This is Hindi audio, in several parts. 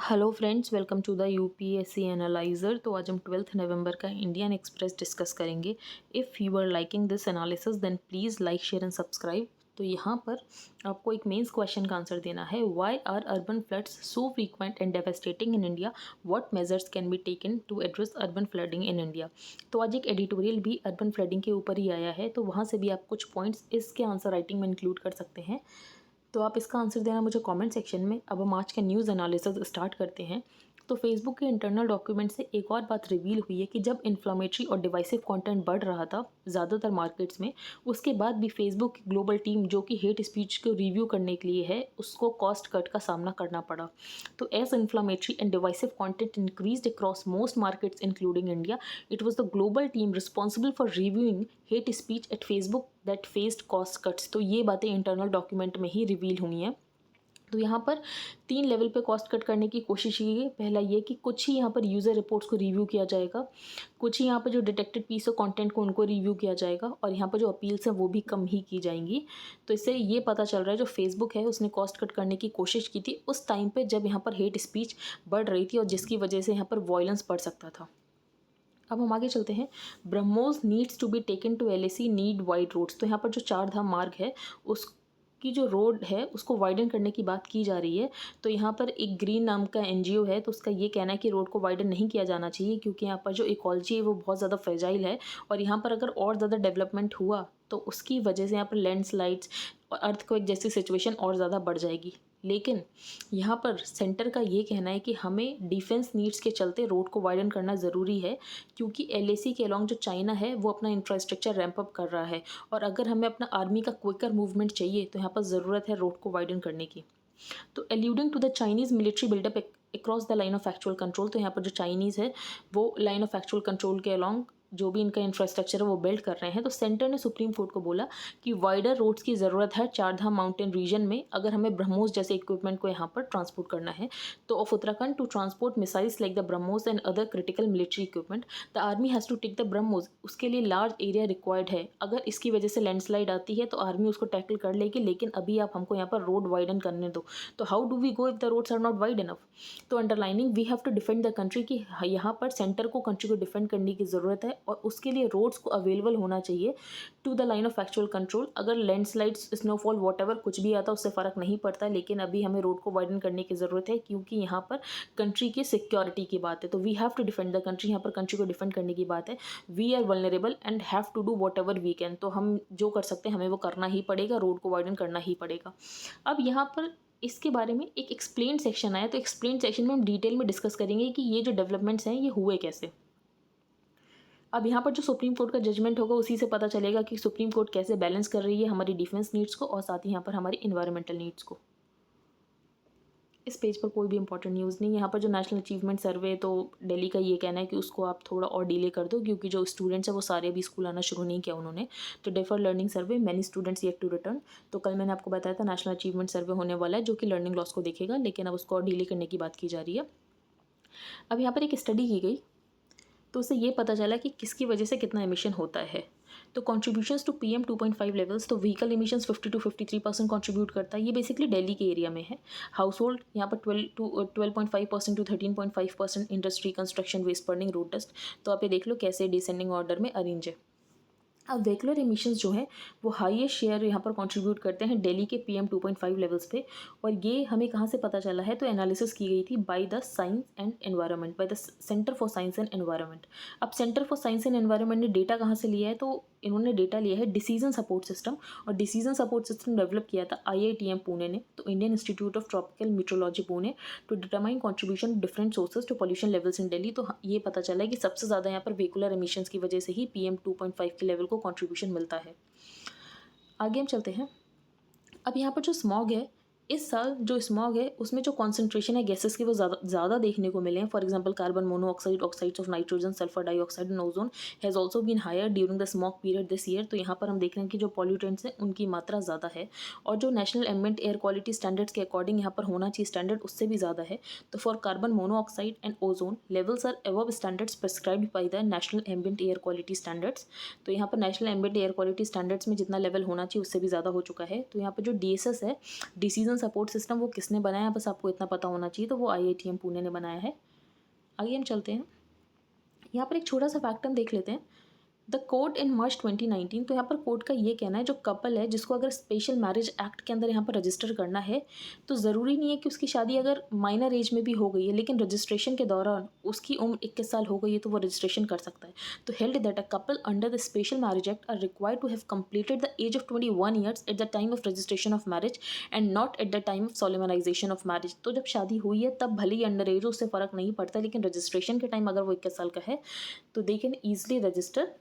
Hello friends, welcome to the UPSC analyser. तो आज हम 12 नवंबर का इंडियन एक्सप्रेस डिस्कस करेंगे। If you are liking this analysis then please like share and subscribe. तो यहाँ पर आपको एक मेंस क्वेश्चन का आंसर देना है। Why are urban floods so frequent and devastating in India? What measures can be taken to address urban flooding in India? तो आज एक एडिटोरियल भी अर्बन फ्लडिंग के ऊपर ही आया है, तो वहाँ से भी आप कुछ पॉइंट्स इसके आंसर राइटिंग में इंक्लूड कर सकते हैं। तो आप इसका आंसर देना मुझे कमेंट सेक्शन में। अब हम आज के न्यूज़ एनालिसिस स्टार्ट करते हैं। तो फेसबुक के इंटरनल डॉक्यूमेंट से एक और बात रिवील हुई है कि जब इन्फ्लामेटरी और डिवाइसिव कंटेंट बढ़ रहा था ज़्यादातर मार्केट्स में, उसके बाद भी फेसबुक की ग्लोबल टीम जो कि हेट स्पीच को रिव्यू करने के लिए है, उसको कॉस्ट कट का सामना करना पड़ा। तो as inflammatory and divisive content increased across most markets including India, it was the global team responsible for reviewing hate speech at Facebook that faced cost cuts. तो ये बातें इंटरनल डॉक्यूमेंट में ही रिवील हुई हैं। तो यहाँ पर 3 लेवल पे कॉस्ट कट करने की कोशिश की गई। पहला ये कि कुछ ही यहाँ पर यूज़र रिपोर्ट्स को रिव्यू किया जाएगा, कुछ ही यहाँ पर जो डिटेक्टेड पीस ऑफ कंटेंट को उनको रिव्यू किया जाएगा, और यहाँ पर जो अपील्स हैं वो भी कम ही की जाएंगी। तो इससे ये पता चल रहा है जो फेसबुक है उसने कॉस्ट कट करने की कोशिश की थी उस टाइम पर जब यहाँ पर हेट स्पीच बढ़ रही थी और जिसकी वजह से यहाँ पर वॉयलेंस बढ़ सकता था। अब हम आगे चलते हैं। BrahMos needs to be taken to LAC need wide roads. तो यहाँ पर जो चार धाम मार्ग है उसकी जो रोड है उसको वाइडन करने की बात की जा रही है। तो यहाँ पर एक ग्रीन नाम का एनजीओ है, तो उसका ये कहना है कि रोड को वाइडन नहीं किया जाना चाहिए क्योंकि यहाँ पर जो इकोलॉजी है वो बहुत ज़्यादा फ्रेजाइल है, और यहाँ पर अगर और ज़्यादा डेवलपमेंट हुआ तो उसकी वजह से यहाँ पर लैंडस्लाइड्स और अर्थक्वेक जैसी सिचुएशन और ज़्यादा बढ़ जाएगी। लेकिन यहाँ पर सेंटर का ये कहना है कि हमें डिफेंस नीड्स के चलते रोड को वाइडन करना ज़रूरी है, क्योंकि एलएसी के अलॉन्ग जो चाइना है वो अपना इंफ्रास्ट्रक्चर रैंप अप कर रहा है, और अगर हमें अपना आर्मी का क्विकर मूवमेंट चाहिए तो यहाँ पर ज़रूरत है रोड को वाइडन करने की। तो alluding to the Chinese military buildup across the line of actual control. तो यहाँ पर जो चाइनीज़ है वो लाइन ऑफ एक्चुअल कंट्रोल के अलॉन्ग जो भी इनका इंफ्रास्ट्रक्चर है वो बिल्ड कर रहे हैं। तो सेंटर ने सुप्रीम कोर्ट को बोला कि वाइडर रोड्स की ज़रूरत है चारधाम माउंटेन रीजन में अगर हमें ब्रह्मोस जैसे इक्विपमेंट को यहाँ पर ट्रांसपोर्ट करना है। तो of Uttarakhand to transport missiles like the BrahMos and other critical military equipment the army has to take the BrahMos. उसके लिए लार्ज एरिया रिक्वायर्ड है। अगर इसकी वजह से लैंडस्लाइड आती है तो आर्मी उसको टैकल कर लेगी, लेकिन अभी आप हमको यहाँ पर रोड वाइडन करने दो। तो how do we go if the roads are not wide enough? तो underlining we have to defend the country कि यहाँ पर सेंटर को कंट्री को डिफेंड करने की ज़रूरत है, और उसके लिए रोड्स को अवेलेबल होना चाहिए to the line of actual control. अगर लैंडस्लाइड्स, स्नोफॉल, वॉटएवर कुछ भी आता उससे फ़र्क नहीं पड़ता, लेकिन अभी हमें रोड को वाइडन करने की ज़रूरत है क्योंकि यहाँ पर कंट्री की सिक्योरिटी की बात है। तो we have to defend the country, यहाँ पर कंट्री को डिफेंड करने की बात है। We are vulnerable and have to do whatever we can. तो हम जो कर सकते हैं हमें वो करना ही पड़ेगा, रोड को वाइडन करना ही पड़ेगा। अब यहाँ पर इसके बारे में एक एक्सप्लेन सेक्शन आया, तो एक्सप्लेन सेक्शन में हम डिटेल में डिस्कस करेंगे कि ये जो डेवलपमेंट्स हैं ये हुए कैसे। अब यहाँ पर जो सुप्रीम कोर्ट का जजमेंट होगा उसी से पता चलेगा कि सुप्रीम कोर्ट कैसे बैलेंस कर रही है हमारी डिफेंस नीड्स को और साथ ही यहाँ पर हमारी इन्वायरमेंटल नीड्स को। इस पेज पर कोई भी इंपॉर्टेंट न्यूज़ नहीं। यहाँ पर जो नेशनल अचीवमेंट सर्वे, तो दिल्ली का ये कहना है कि उसको आप थोड़ा और डिले कर दो क्योंकि जो स्टूडेंट्स हैं वो सारे अभी स्कूल आना शुरू नहीं किया उन्होंने। तो defer learning survey, many students yet to return. तो कल मैंने आपको बताया था नेशनल अचीवमेंट सर्वे होने वाला है जो कि लर्निंग लॉस को देखेगा, लेकिन अब उसको और डिले करने की बात की जा रही है। अब यहाँ पर एक स्टडी की गई तो उससे ये पता चला कि किसकी वजह से कितना एमिशन होता है। तो कॉन्ट्रीब्यूशंस टू PM 2.5 लेवल्स, तो व्हीकल एमिशंस 50 to 53% कॉन्ट्रीब्यूट करता है। ये बेसिकली दिल्ली के एरिया में है। हाउस होल्ड यहाँ पर 12.5% to 13.5%। Industry, construction, waste burning, road dust. तो आप ये देख लो कैसे डिसेंडिंग ऑर्डर में अरेंज है। अब व्हीकुलर एमिशंस जो है वो हाईएस्ट शेयर यहाँ पर कंट्रीब्यूट करते हैं दिल्ली के PM 2.5 लेवल्स पे। और ये हमें कहाँ से पता चला है? तो एनालिसिस की गई थी by the science and environment, by the centre for science and environment. अब centre for science and environment ने डेटा कहाँ से लिया है? तो इन्होंने डेटा लिया है डिसीजन सपोर्ट सिस्टम, और डिसीजन सपोर्ट सिस्टम डेवलप किया था IITM पुणे ने, तो Indian institute of tropical meteorology Pune, to determine contribution different sources to pollution levels in Delhi. तो ये पता चला है कि सबसे ज़्यादा यहाँ पर व्हीकुलर एमिशंस की वजह से ही PM 2.5 के लेवल को कॉन्ट्रीब्यूशन मिलता है। आगे हम चलते हैं। अब यहाँ पर जो स्मॉग है, इस साल जो स्मॉग है उसमें जो कॉन्सेंट्रेशन है गैसेस के वो ज़्यादा देखने को मिले हैं। For example carbon monoxide, oxides of nitrogen, sulphur dioxide and ozone has also been higher during the smog period this year. तो यहाँ पर हम देख रहे हैं कि जो पॉल्यूटेंट्स हैं उनकी मात्रा ज़्यादा है, और जो national ambient air quality standards के अकॉर्डिंग यहाँ पर होना चाहिए स्टैंडर्ड उससे भी ज़्यादा है। तो for carbon monoxide and ozone levels are above standards prescribed by the national ambient air quality standards. तो यहाँ पर national ambient air quality standards में जितना लेवल होना चाहिए उससे भी ज़्यादा हो चुका है। तो यहाँ पर जो DSS है, डिसीजन सिटीजन सपोर्ट सिस्टम वो किसने बनाया है, बस आपको इतना पता होना चाहिए, तो वो IITM पुणे ने बनाया है। आगे हम चलते हैं, यहाँ पर एक छोटा सा फैक्ट हम देख लेते हैं। द कोर्ट इन मार्च 2019, तो यहाँ पर कोर्ट का ये कहना है जो कपल है जिसको अगर स्पेशल मैरिज एक्ट के अंदर यहाँ पर रजिस्टर करना है, तो ज़रूरी नहीं है कि उसकी शादी अगर माइनर एज में भी हो गई है, लेकिन रजिस्ट्रेशन के दौरान उसकी उम्र 21 साल हो गई है तो वो रजिस्ट्रेशन कर सकता है। तो held that a couple under the special marriage act are required to have completed the age of 21 years at the time of registration of marriage and not at the time of solemnisation of marriage. तो जब शादी हुई है तब भले ही अंडर एज हो, उससे फ़र्क नहीं पड़ता, लेकिन रजिस्ट्रेशन के टाइम अगर वो 21 साल का है तो they can easily register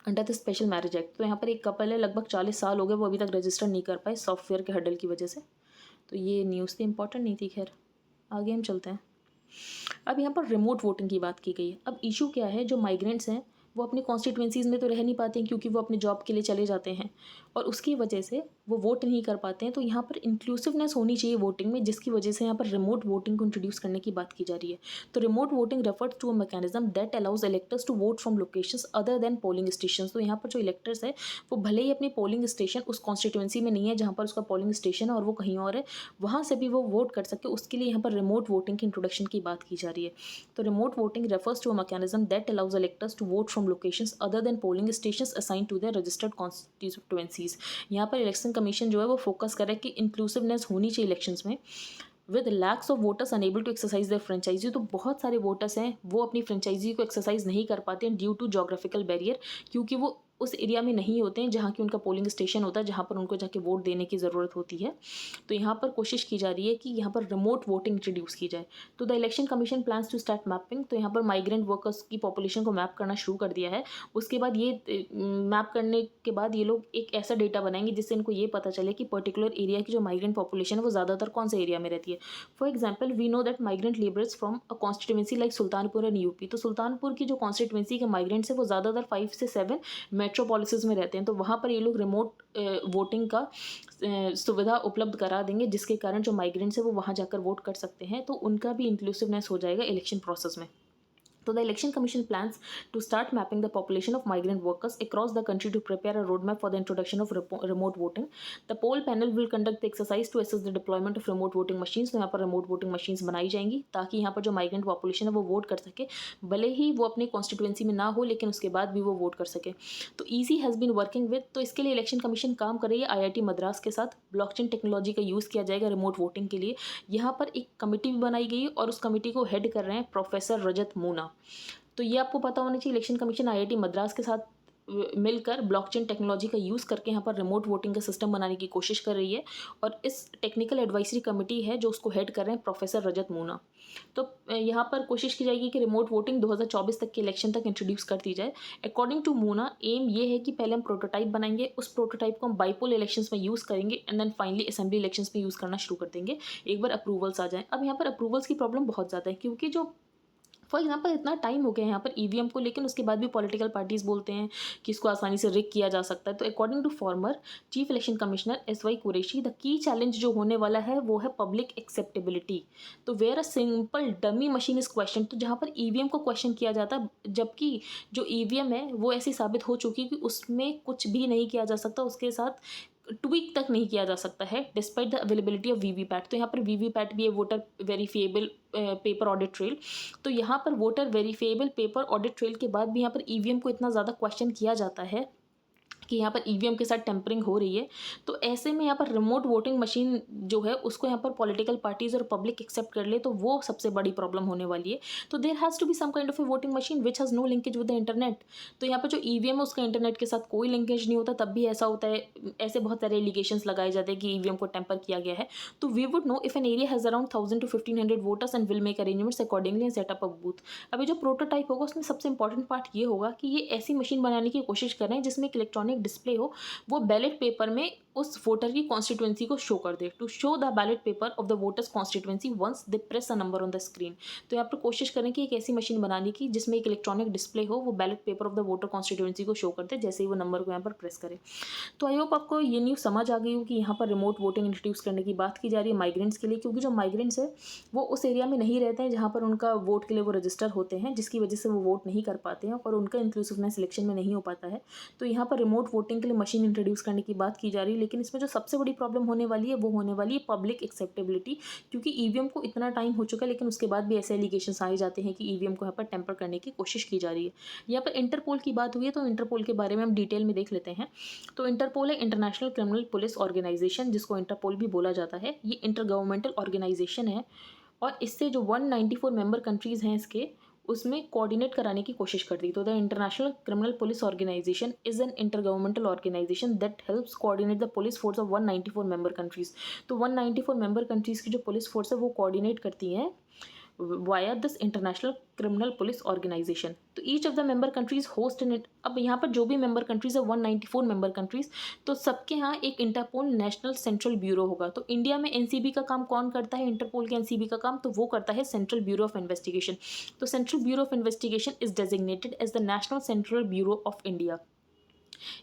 under the special marriage act. तो यहाँ पर एक कपल है, लगभग 40 साल हो गए, वो अभी तक रजिस्टर नहीं कर पाए सॉफ्टवेयर के हडल की वजह से। तो ये न्यूज़ तो इंपॉर्टेंट नहीं थी। खैर आगे हम चलते हैं। अब यहाँ पर रिमोट वोटिंग की बात की गई है। अब इशू क्या है, जो माइग्रेंट्स हैं वो अपनी कॉन्स्टिट्यूंसीज़ में तो रह नहीं पाते हैं क्योंकि वो अपने जॉब के लिए चले जाते हैं और उसकी वजह से वो वोट नहीं कर पाते हैं। तो यहाँ पर इंक्लूसिवनेस होनी चाहिए वोटिंग में, जिसकी वजह से यहाँ पर रिमोट वोटिंग को इंट्रोड्यूस करने की बात की जा रही है। तो remote voting refers to a mechanism that allows electors to vote from locations other than polling station. तो यहाँ पर जो इलेक्टर्स है वो भले ही अपनी पोलिंग स्टेशन उस कॉन्स्टिट्यूंसी में नहीं है जहाँ पर उसका पोलिंग स्टेशन है और वो कहीं और है, वहाँ से भी वो वोट कर सके, उसके लिए यहाँ पर रिमोट वोटिंग की इंट्रोडक्शन की बात की जा रही है। तो remote voting refers to a mechanism that allows electors to vote from locations other than polling stations assigned to their registered constituencies. यहाँ पर इलेक्शन कमीशन जो है वो फोकस कर रहा है कि इंक्लूसिवनेस होनी चाहिए इलेक्शंस में। With lakhs of voters unable to exercise their franchise, तो बहुत सारे वोटर्स हैं वो अपनी फ्रेंचाइजी को एक्सरसाइज नहीं कर पाते हैं ड्यू टू जोग्राफिकल बैरियर, क्योंकि वो उस एरिया में नहीं होते हैं जहाँ की उनका पोलिंग स्टेशन होता है, जहाँ पर उनको जाके वोट देने की ज़रूरत होती है। तो यहाँ पर कोशिश की जा रही है कि यहाँ पर रिमोट वोटिंग इंट्रोड्यूस की जाए। तो the election commission plans to start mapping, तो यहाँ पर माइग्रेंट वर्कर्स की पॉपुलेशन को मैप करना शुरू कर दिया है। उसके बाद ये मैप करने के बाद ये लोग एक ऐसा डेटा बनाएंगे जिससे इनको ये पता चले कि पर्टिकुलर एरिया की जो माइग्रेंट पॉपुलेशन है वो ज़्यादातर कौन से एरिया में रहती है। For example we know that migrant labourers from a constituency like Sultanpur and UP, तो सुल्तानपुर की जो कॉन्स्टिट्यूएंसी के माइग्रेंट्स है वो ज़्यादातर 5 से 7 मेट्रोपॉलिसेस में रहते हैं। तो वहाँ पर ये लोग रिमोट वोटिंग का सुविधा उपलब्ध करा देंगे, जिसके कारण जो माइग्रेंट्स है वो वहाँ जाकर वोट कर सकते हैं, तो उनका भी इंक्लूसिवनेस हो जाएगा इलेक्शन प्रोसेस में। So the Election Commission plans to start mapping the population of migrant workers across the country to prepare a roadmap for the introduction of remote voting. The poll panel will conduct the exercise to assess the deployment of remote voting machines. तो यहाँ पर remote voting machines बनाई जाएंगी ताकि यहाँ पर जो migrant population है वो वोट कर सके, भले ही वो अपनी कॉन्स्टिट्यूएंसी में ना हो लेकिन उसके बाद भी वो वोट कर सके। तो EC has been working with, तो इसके लिए इलेक्शन कमीशन काम कर रही है IIT मद्रास के साथ। ब्लॉकचेन टेक्नोलॉजी का यूज़ किया जाएगा रिमोट वोटिंग के लिए। यहाँ पर एक कमेटी भी बनाई गई और उस कमेटी को हेड कर रहे हैं प्रोफेसर रजत मूना। तो ये आपको पता होना चाहिए, इलेक्शन कमीशन IIT मद्रास के साथ मिलकर ब्लॉकचेन टेक्नोलॉजी का यूज़ करके यहाँ पर रिमोट वोटिंग का सिस्टम बनाने की कोशिश कर रही है और इस टेक्निकल एडवाइजरी कमेटी है जो उसको हेड कर रहे हैं प्रोफेसर रजत मूना। तो यहाँ पर कोशिश की जाएगी कि रिमोट वोटिंग 2024 तक के इलेक्शन तक इंट्रोड्यूस कर दी जाए। अकॉर्डिंग टू मूना एम ये है कि पहले हम प्रोटोटाइप बनाएंगे, उस प्रोटोटाइप को हम बाइपोल इलेक्शंस में यूज़ करेंगे and then finally assembly elections में यूज़ करना शुरू कर देंगे एक बार अप्रूवल्स आ जाएँ। अब यहाँ पर अप्रूवल्स की प्रॉब्लम बहुत ज़्यादा है क्योंकि जो फॉर एग्जाम्पल इतना टाइम हो गया यहाँ पर EVM को, लेकिन उसके बाद भी पॉलिटिकल पार्टीज बोलते हैं कि इसको आसानी से रिग किया जा सकता है। तो according to former chief election commissioner SY Qureshi, the key challenge जो होने वाला है वो है पब्लिक एक्सेप्टेबिलिटी। तो where a simple dummy machine is question, तो जहाँ पर EVM को क्वेश्चन किया जाता है जबकि जो EVM है वो ऐसी साबित हो चुकी है कि उसमें कुछ भी नहीं किया जा सकता, उसके साथ ट्वीक तक नहीं किया जा सकता है despite the availability of VVPAT। तो यहाँ पर VVPAT भी है, voter verifiable paper audit trail. तो यहाँ पर voter verifiable paper audit trail के बाद भी यहाँ पर EVM को इतना ज़्यादा क्वेश्चन किया जाता है कि यहाँ पर EVM के साथ टेम्परिंग हो रही है। तो ऐसे में यहाँ पर रिमोट वोटिंग मशीन जो है उसको यहाँ पर पॉलिटिकल पार्टीज और पब्लिक एक्सेप्ट कर ले तो वो सबसे बड़ी प्रॉब्लम होने वाली है। तो there has to be some kind of a voting machine which has no linkage with the internet. तो यहाँ पर जो EVM है उसका इंटरनेट के साथ कोई लिंकेज नहीं होता, तब भी ऐसा होता है, ऐसे बहुत सारे एलिगेशंस लगाए जाते हैं कि EVM को टेम्पर किया गया है। तो we would know if an area has around 1000 to 1500 voters and will make arrangements accordingly and set up a booth. अभी जो प्रोटोटाइप होगा उसमें सबसे इंपॉर्टेंट पार्ट ये होगा कि ये ऐसी मशीन बनाने की कोशिश कर रहे हैं जिसमें एक इलेक्ट्रॉनिक डिस्प्ले हो, वो बैलेट पेपर में उस वोटर की कॉन्स्टिट्यूएंसी को शो कर दे, to show the ballot paper of the voters constituency once they press a number on the screen. तो यहाँ पर कोशिश करें कि एक ऐसी मशीन बनाने की जिसमें एक इलेक्ट्रॉनिक डिस्प्ले हो, वो ballot paper of the voter constituency को शो करते जैसे ही वो नंबर को यहाँ पर प्रेस करे। तो आई होप आपको ये न्यूज़ समझ आ गई हो कि यहाँ पर रिमोट वोटिंग इंट्रोड्यूस करने की बात की जा रही है माइग्रेंट्स के लिए, क्योंकि जो माइग्रेंट्स है वो उस एरिया में नहीं रहते हैं जहाँ पर उनका वोट के लिए वो रजिस्टर होते हैं, जिसकी वजह से वो वोट नहीं कर पाते हैं और उनका इंक्लूसिवनेस सिलेक्शन में नहीं हो पाता है। तो यहाँ पर रिमोट वोटिंग के लिए मशीन इंट्रोड्यूस करने की बात की जा रही है, लेकिन इसमें जो सबसे बड़ी प्रॉब्लम होने वाली है वो होने वाली है पब्लिक एक्सेप्टेबिलिटी, क्योंकि ईवीएम को इतना टाइम हो चुका है लेकिन उसके बाद भी ऐसे एलिगेशंस आए जाते हैं कि ईवीएम को यहाँ पर टेम्पर करने की कोशिश की जा रही है। यहाँ पर इंटरपोल की बात हुई है, तो इंटरपोल के बारे में हम डिटेल में देख लेते हैं। तो इंटरपोल है इंटरनेशनल क्रिमिनल पुलिस ऑर्गेनाइजेशन, जिसको इंटरपोल भी बोला जाता है। ये इंटर गवर्नमेंटल ऑर्गेनाइजेशन है और इससे जो 194 मेंबर कंट्रीज़ हैं इसके, उसमें कोऑर्डिनेट कराने की कोशिश करती है। तो the international criminal police organisation is an inter governmental organisation that helps coordinate the police force of 194 member countries. तो 194 मेंबर कंट्रीज़ की जो पुलिस फोर्स है वो कोऑर्डिनेट करती हैं via this international criminal police organisation. तो each of the member countries host in it. अब यहाँ पर जो भी मेंबर कंट्रीज है 194 मेंबर कंट्रीज, तो सबके यहाँ एक इंटरपोल नेशनल सेंट्रल ब्यूरो होगा। तो इंडिया में एनसीबी का काम कौन करता है? इंटरपोल के एनसीबी का काम तो वो करता है सेंट्रल ब्यूरो ऑफ इन्वेस्टिगेशन। तो central bureau of investigation is designated as the national central bureau of India.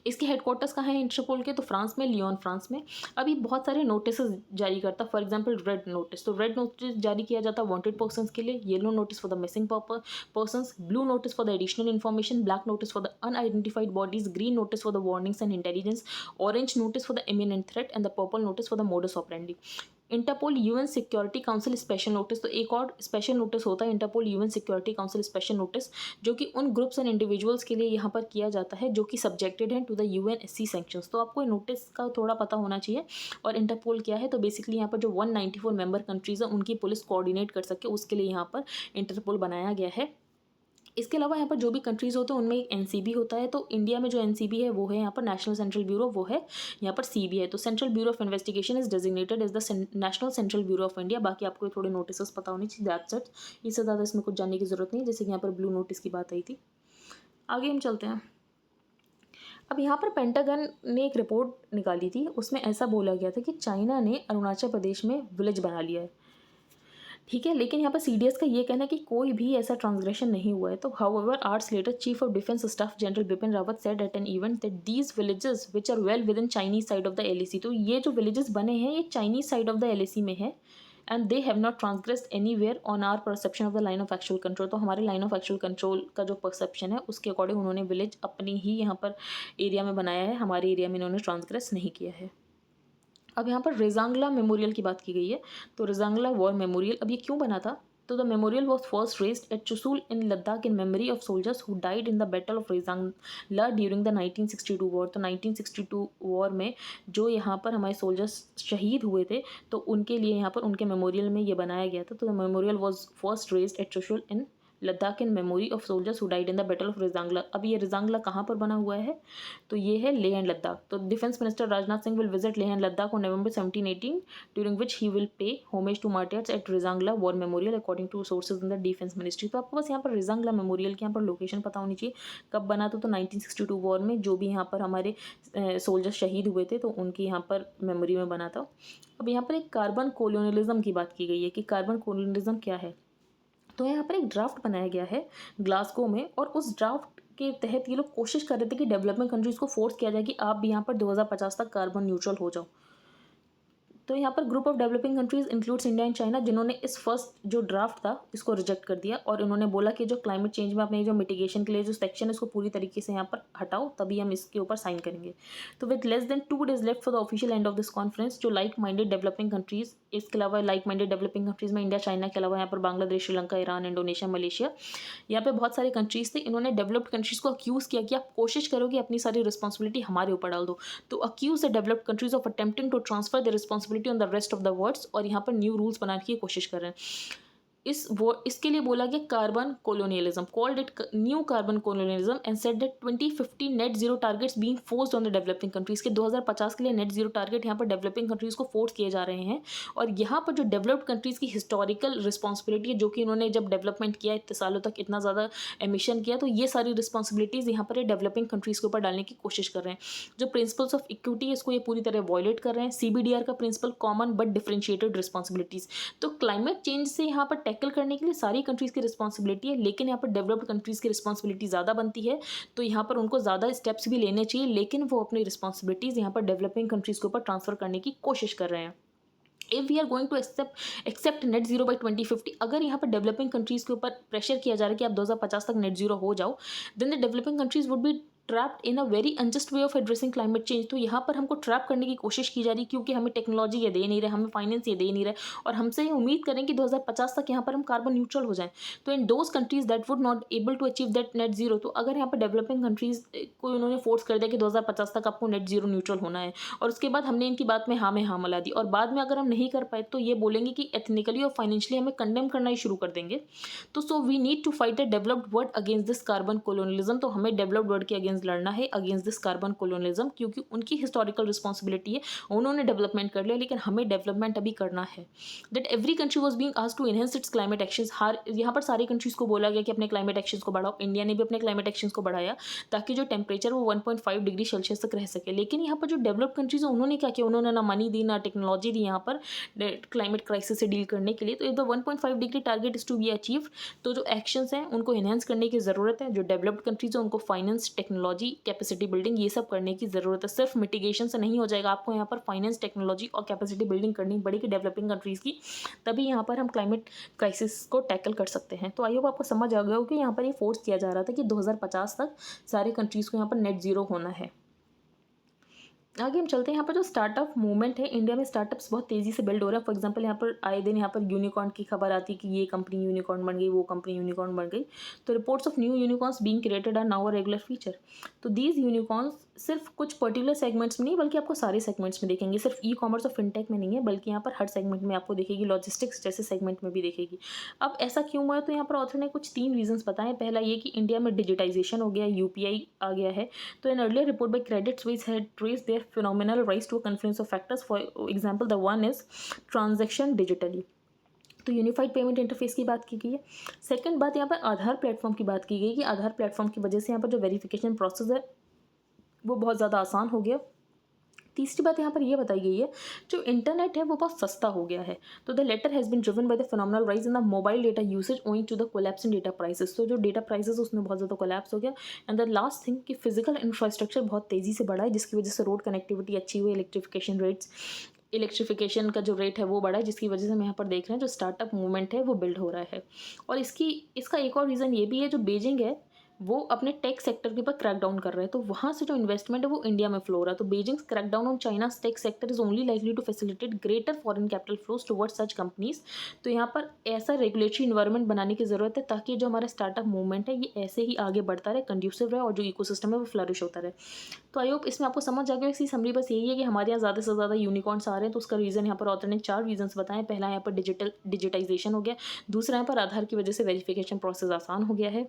इसके हेडक्वार्टर्स कहाँ हैं इंटरपोल के? तो फ्रांस में, लियोन फ्रांस में। अभी बहुत सारे नोटिस जारी करता, फॉर एग्जांपल रेड नोटिस। तो रेड नोटिस जारी किया जाता वांटेड पर्सन्स के लिए, yellow notice for the missing persons, blue notice for the additional information, black notice for the unidentified bodies, green notice for the warnings and intelligence, orange notice for the imminent threat and the purple notice for the modus operandi. Interpol UN security council special notice, तो एक और स्पेशल नोटिस होता है interpole UN security council special notice, जो कि उन ग्रुप्स एंड इंडिविजुअल्स के लिए यहाँ पर किया जाता है जो कि सब्जेक्टेड हैं टू द यूएनएससी सैंक्शंस। तो आपको नोटिस का थोड़ा पता होना चाहिए। और इंटरपोल क्या है? तो बेसिकली यहाँ पर जो 194 मेंबर कंट्रीज़ हैं उनकी पुलिस कोऑर्डिनेट कर सके उसके लिए यहाँ पर इंटरपोल बनाया गया है। इसके अलावा यहाँ पर जो भी कंट्रीज़ होते हैं उनमें एक एनसीबी होता है। तो इंडिया में जो एनसीबी है वो है यहाँ पर नेशनल सेंट्रल ब्यूरो, वो है यहाँ पर सीबीआई। तो central bureau of investigation is designated as the national central bureau of India. बाकी आपको थोड़े नोटिस पता होने चाहिए, दैट्स इट। इससे ज़्यादा इसमें कुछ जानने की जरूरत नहीं, जैसे कि यहाँ पर ब्लू नोटिस की बात आई थी। आगे हम चलते हैं। अब यहाँ पर पेंटागन ने एक रिपोर्ट निकाली थी, उसमें ऐसा बोला गया था कि चाइना ने अरुणाचल प्रदेश में विलेज बना लिया है, ठीक है। लेकिन यहाँ पर सीडीएस का ये कहना है कि कोई भी ऐसा ट्रांसग्रेशन नहीं हुआ है। तो however hours later chief of defence staff general Bipin Rawat said at an event that these villages which are well within Chinese side of the LAC. तो ये जो विलेजेस बने हैं ये Chinese side of the LAC में है and they have not transgressed anywhere on our perception of the line of actual control. तो हमारे लाइन ऑफ एक्चुअल कंट्रोल का जो परसेप्शन है उसके अकॉर्डिंग उन्होंने विलेज अपनी ही यहाँ पर एरिया में बनाया है, हमारे एरिया में इन्होंने ट्रांसग्रेस नहीं किया है। अब यहाँ पर रेजांगला मेमोरियल की बात की गई है। तो रेजांगला वॉर मेमोरियल, अब ये क्यों बना था? तो the memorial was first raised at Chushul in Ladakh in memory of soldiers who died in the battle of Rezang La during the 1962 war. तो 1962 वॉर में जो यहाँ पर हमारे सोल्जर्स शहीद हुए थे तो उनके लिए यहाँ पर उनके मेमोरियल में ये बनाया गया था। तो the memorial was first raised at Chushul in Ladakh in memory of soldiers who died in the battle of Rezang La. अब ये रेजांगला कहाँ पर बना हुआ है? तो ये है लेह एंड लद्दाख। तो defence minister Rajnath Singh will visit Leh and Ladakh on November 17-18 during which he will pay homage to martyrs at Rezang La war memorial according to sources in the defence ministry. तो आपको बस यहाँ पर रेजांगला मेमोरियल की यहाँ पर लोकेशन पता होनी चाहिए, कब बना था। तो 1962 वॉर में जो भी यहाँ पर हमारे सोल्जर्स शहीद हुए थे तो उनकी यहाँ पर मेमोरी में बना था। अब यहाँ पर एक कार्बन कोलोनियलिज्म की बात की गई है कि कार्बन कोलोनियलिज्म क्या है। तो यहाँ पर एक ड्राफ्ट बनाया गया है ग्लासगो में और उस ड्राफ्ट के तहत ये लोग कोशिश कर रहे थे कि डेवलपमेंट कंट्रीज़ को फोर्स किया जाए कि आप भी यहाँ पर 2050 तक कार्बन न्यूट्रल हो जाओ। तो यहाँ पर group of developing countries includes India and China, जिन्होंने इस फर्स्ट जो ड्राफ्ट था इसको रिजेक्ट कर दिया और उन्होंने बोला कि जो क्लाइमेट चेंज में अपने जो मिटिगेशन के लिए जो सेक्शन है इसको पूरी तरीके से यहाँ पर हटाओ, तभी हम इसके ऊपर साइन करेंगे। तो with less than 2 days left for the official end of this conference, जो लाइक माइंडेड डेवलपिंग कंट्रीज, इसके अलावा लाइक माइंडेड डेवलपिंग कंट्रीज में इंडिया चाइना के अलावा यहाँ पर Bangladesh, Sri Lanka, Iran, Indonesia, Malaysia, यहाँ पे बहुत सारे कंट्रीज थे। इन्होंने डेवलप्ड कंट्रीज को अक्यूज़ किया कि आप कोशिश करो कि अपनी सारी रिस्पॉन्सिबिलिटी हमारे ऊपर डाल दो। तो accuse the developed countries of attempting to transfer the responsibility on the rest of the words, और यहाँ पर न्यू रूल्स बनाने की कोशिश कर रहे हैं। इसके लिए बोला गया carbon colonialism, called it new carbon colonialism and said that 2050 net zero targets being forced on the developing countries के 2050 के लिए नेट जीरो टारगेट यहाँ पर डेवलपिंग कंट्रीज को फोर्स किए जा रहे हैं। और यहाँ पर जो डेवलप्ड कंट्रीज की हिस्टोरिकल रिस्पॉन्सिबिलिटी है, जो कि इन्होंने जब डेवलपमेंट किया इतने सालों तक इतना ज़्यादा एमिशन किया, तो ये सारी रिस्पॉन्सिबिलिटीज़ यहाँ पर डेवलपिंग कंट्रीज के ऊपर डालने की कोशिश कर रहे हैं। जो प्रिंसिपल्स ऑफ इक्विटी है इसको ये पूरी तरह वॉयलेट कर रहे हैं। CBDR का principle common but differentiated responsibilities, तो क्लाइमेट चेंज से यहाँ पर टैकल करने के लिए सारी कंट्रीज की रिस्पॉन्सिबिलिटी है, लेकिन यहाँ पर डेवलप्ड कंट्रीज की रिस्पॉन्सिबिलिटी ज़्यादा बनती है। तो यहाँ पर उनको ज़्यादा स्टेप्स भी लेने चाहिए, लेकिन वो अपनी रिस्पॉन्सिबिलिटीज़ यहाँ पर डेवलपिंग कंट्रीज के ऊपर ट्रांसफर करने की कोशिश कर रहे हैं। If we are going to accept net zero by 2050, अगर यहाँ पर डेवलपिंग कंट्रीज़ के ऊपर प्रेशर किया जा रहा है कि आप 2050 तक नेट जीरो हो जाओ, then the developing countries would be trapped in a very unjust way of addressing climate change. तो यहाँ पर हमको ट्रैप करने की कोशिश की जा रही है, क्योंकि हमें टेक्नोलॉजी ये दे नहीं रहे, हमें फाइनेंस ये दे नहीं रहे, और हमसे ये उम्मीद करें कि 2050 तक यहाँ पर हम कार्बन न्यूट्रल हो जाएं। तो in those countries that would not able to achieve that net zero, तो अगर यहाँ पर डेवलपिंग कंट्रीज को उन्होंने फोर्स कर दिया कि 2050 तक आपको नेट जीरो न्यूट्रल होना है, और उसके बाद हमने इनकी बात में हाँ मिला दी, और बाद में अगर हम नहीं कर पाए तो ये बोलेंगे कि एथनिकली और फाइनेंशियली हमें कंडेम करना ही शुरू कर देंगे। तो so we need to fight the developed world against this carbon colonialism. तो हमें डेवलप्ड वर्ल्ड के अगेंस्ट लड़ना है, अगेंस्ट दिस कार्बन कोलोनियलिज्म, क्योंकि उनकी हिस्टोरिकल रिस्पॉन्सिबिलिटी है, उन्होंने डेवलपमेंट कर लिया, लेकिन हमें डेवलपमेंट अभी करना है। That every country was being asked to enhance its climate actions. हर यहाँ पर सारी कंट्रीज को बोला गया कि अपने क्लाइमेट एक्शंस को बढ़ाओ। इंडिया ने भी अपने क्लाइमेट एक्शंस को बढ़ाया ताकि जो टेम्परेचर वो 1.5 डिग्री सेल्सियस तक रह सके। लेकिन यहाँ पर जो डेवलप्ड कंट्रीज है उन्होंने क्या किया, उन्होंने ना मनी दी ना टेक्नोलॉजी दी यहाँ पर क्लाइमेट क्राइसिस से डील करने के लिए। तो if the 1.5 degree target is to be achieve, तो जो एक्शंस हैं उनको एनहेंस करने की ज़रूरत है। जो डेवलप्ड कंट्रीज है उनको फाइनेंस, टेक्नोलॉजी, कैपेसिटी बिल्डिंग ये सब करने की ज़रूरत है। सिर्फ मिटिगेशन से नहीं हो जाएगा, आपको यहाँ पर फाइनेंस, टेक्नोलॉजी और कैपेसिटी बिल्डिंग करनी पड़ेगी डेवलपिंग कंट्रीज़ की, तभी यहाँ पर हम क्लाइमेट क्राइसिस को टैकल कर सकते हैं। तो आई होप आपको समझ आ गया हो कि यहाँ पर ये फोर्स किया जा रहा था कि 2050 तक सारे कंट्रीज़ को यहाँ पर नेट जीरो होना है। आगे हम चलते हैं। यहाँ पर जो स्टार्टअप मूवमेंट है, इंडिया में स्टार्टअप्स बहुत तेज़ी से बिल्ड हो रहा है। फॉर एग्जांपल यहाँ पर आए दिन यहाँ पर यूनिकॉर्न की खबर आती है कि ये कंपनी यूनिकॉर्न बन गई, वो कंपनी यूनिकॉर्न बन गई। तो reports of new unicorns being created are now a regular feature. तो दीज यूनिकॉर्न्स सिर्फ कुछ पर्टिकुलर सेगमेंट्स में नहीं, बल्कि आपको सारे सेगमेंट्स में देखेंगे। सिर्फ ई कॉमर्स और फिनटेक में नहीं है, बल्कि यहाँ पर हर सेगमेंट में आपको देखेगी, लॉजिस्टिक्स जैसे सेगमेंट में भी देखेगी। अब ऐसा क्यों हुआ है, तो यहाँ पर ऑथर ने कुछ 3 रीजंस बताए। पहला ये कि इंडिया में डिजिटाइजेशन हो गया, यूपीआई आ गया है। तो in earlier report by Credit Suisse had traced their phenomenal rise to a confluence of factors. For example the one is transaction digitally. तो यूनिफाइड पेमेंट इंटरफेस की बात की गई है। सेकंड बात यहाँ पर आधार प्लेटफॉर्म की बात की गई कि आधार प्लेटफॉर्म की वजह से यहाँ पर जो वेरिफिकेशन प्रोसेस है वो बहुत ज़्यादा आसान हो गया। तीसरी बात यहाँ पर यह बताई गई है, जो इंटरनेट है वो बहुत सस्ता हो गया है। तो the latter has been driven by the phenomenal rise in the mobile data usage owing to the collapse in data prices. तो जो डेटा प्राइसेस उसमें बहुत ज़्यादा कोलैप्स हो गया। एंड द लास्ट थिंग कि फिजिकल इंफ्रास्ट्रक्चर बहुत तेज़ी से बढ़ा है, जिसकी वजह से रोड कनेक्टिविटी अच्छी हुई, इलेक्ट्रिफिकेशन का जो रेट है वो बढ़ा है, जिसकी वजह से हम यहाँ पर देख रहे हैं जो स्टार्टअप मूवमेंट है वो बिल्ड हो रहा है। और इसका एक और रीज़न ये भी है, जो बीजिंग है वो अपने टेक सेक्टर के ऊपर क्रैकडाउन कर रहा है, तो वहाँ से जो इन्वेस्टमेंट है वो इंडिया में फ्लो हो रहा है। तो Beijing's crackdown on China's tech sector is only likely to facilitate greater foreign capital flows towards such companies. तो यहाँ पर ऐसा रेगुलेटरी इन्वायरमेंट बनाने की ज़रूरत है ताकि जो हमारा स्टार्टअप मूवमेंट है ये ऐसे ही आगे बढ़ता रहे, कंड्यूसिव रहे, और जो इकोसिस्टम है वो फ्लरिश होता रहे। तो आई होप इसमें आपको समझ आ गया। इसकी समरी बस यही है कि हमारे यहाँ ज़्यादा से ज़्यादा यूनिकॉर्न्स आ रहे हैं। तो उसका रीज़न यहाँ पर ऑथर ने 4 रीजंस बताए। पहला यहाँ पर डिजिटाइजेशन हो गया, दूसरा यहाँ पर आधार की वजह से वेरिफिकेशन प्रोसेस आसान हो गया है,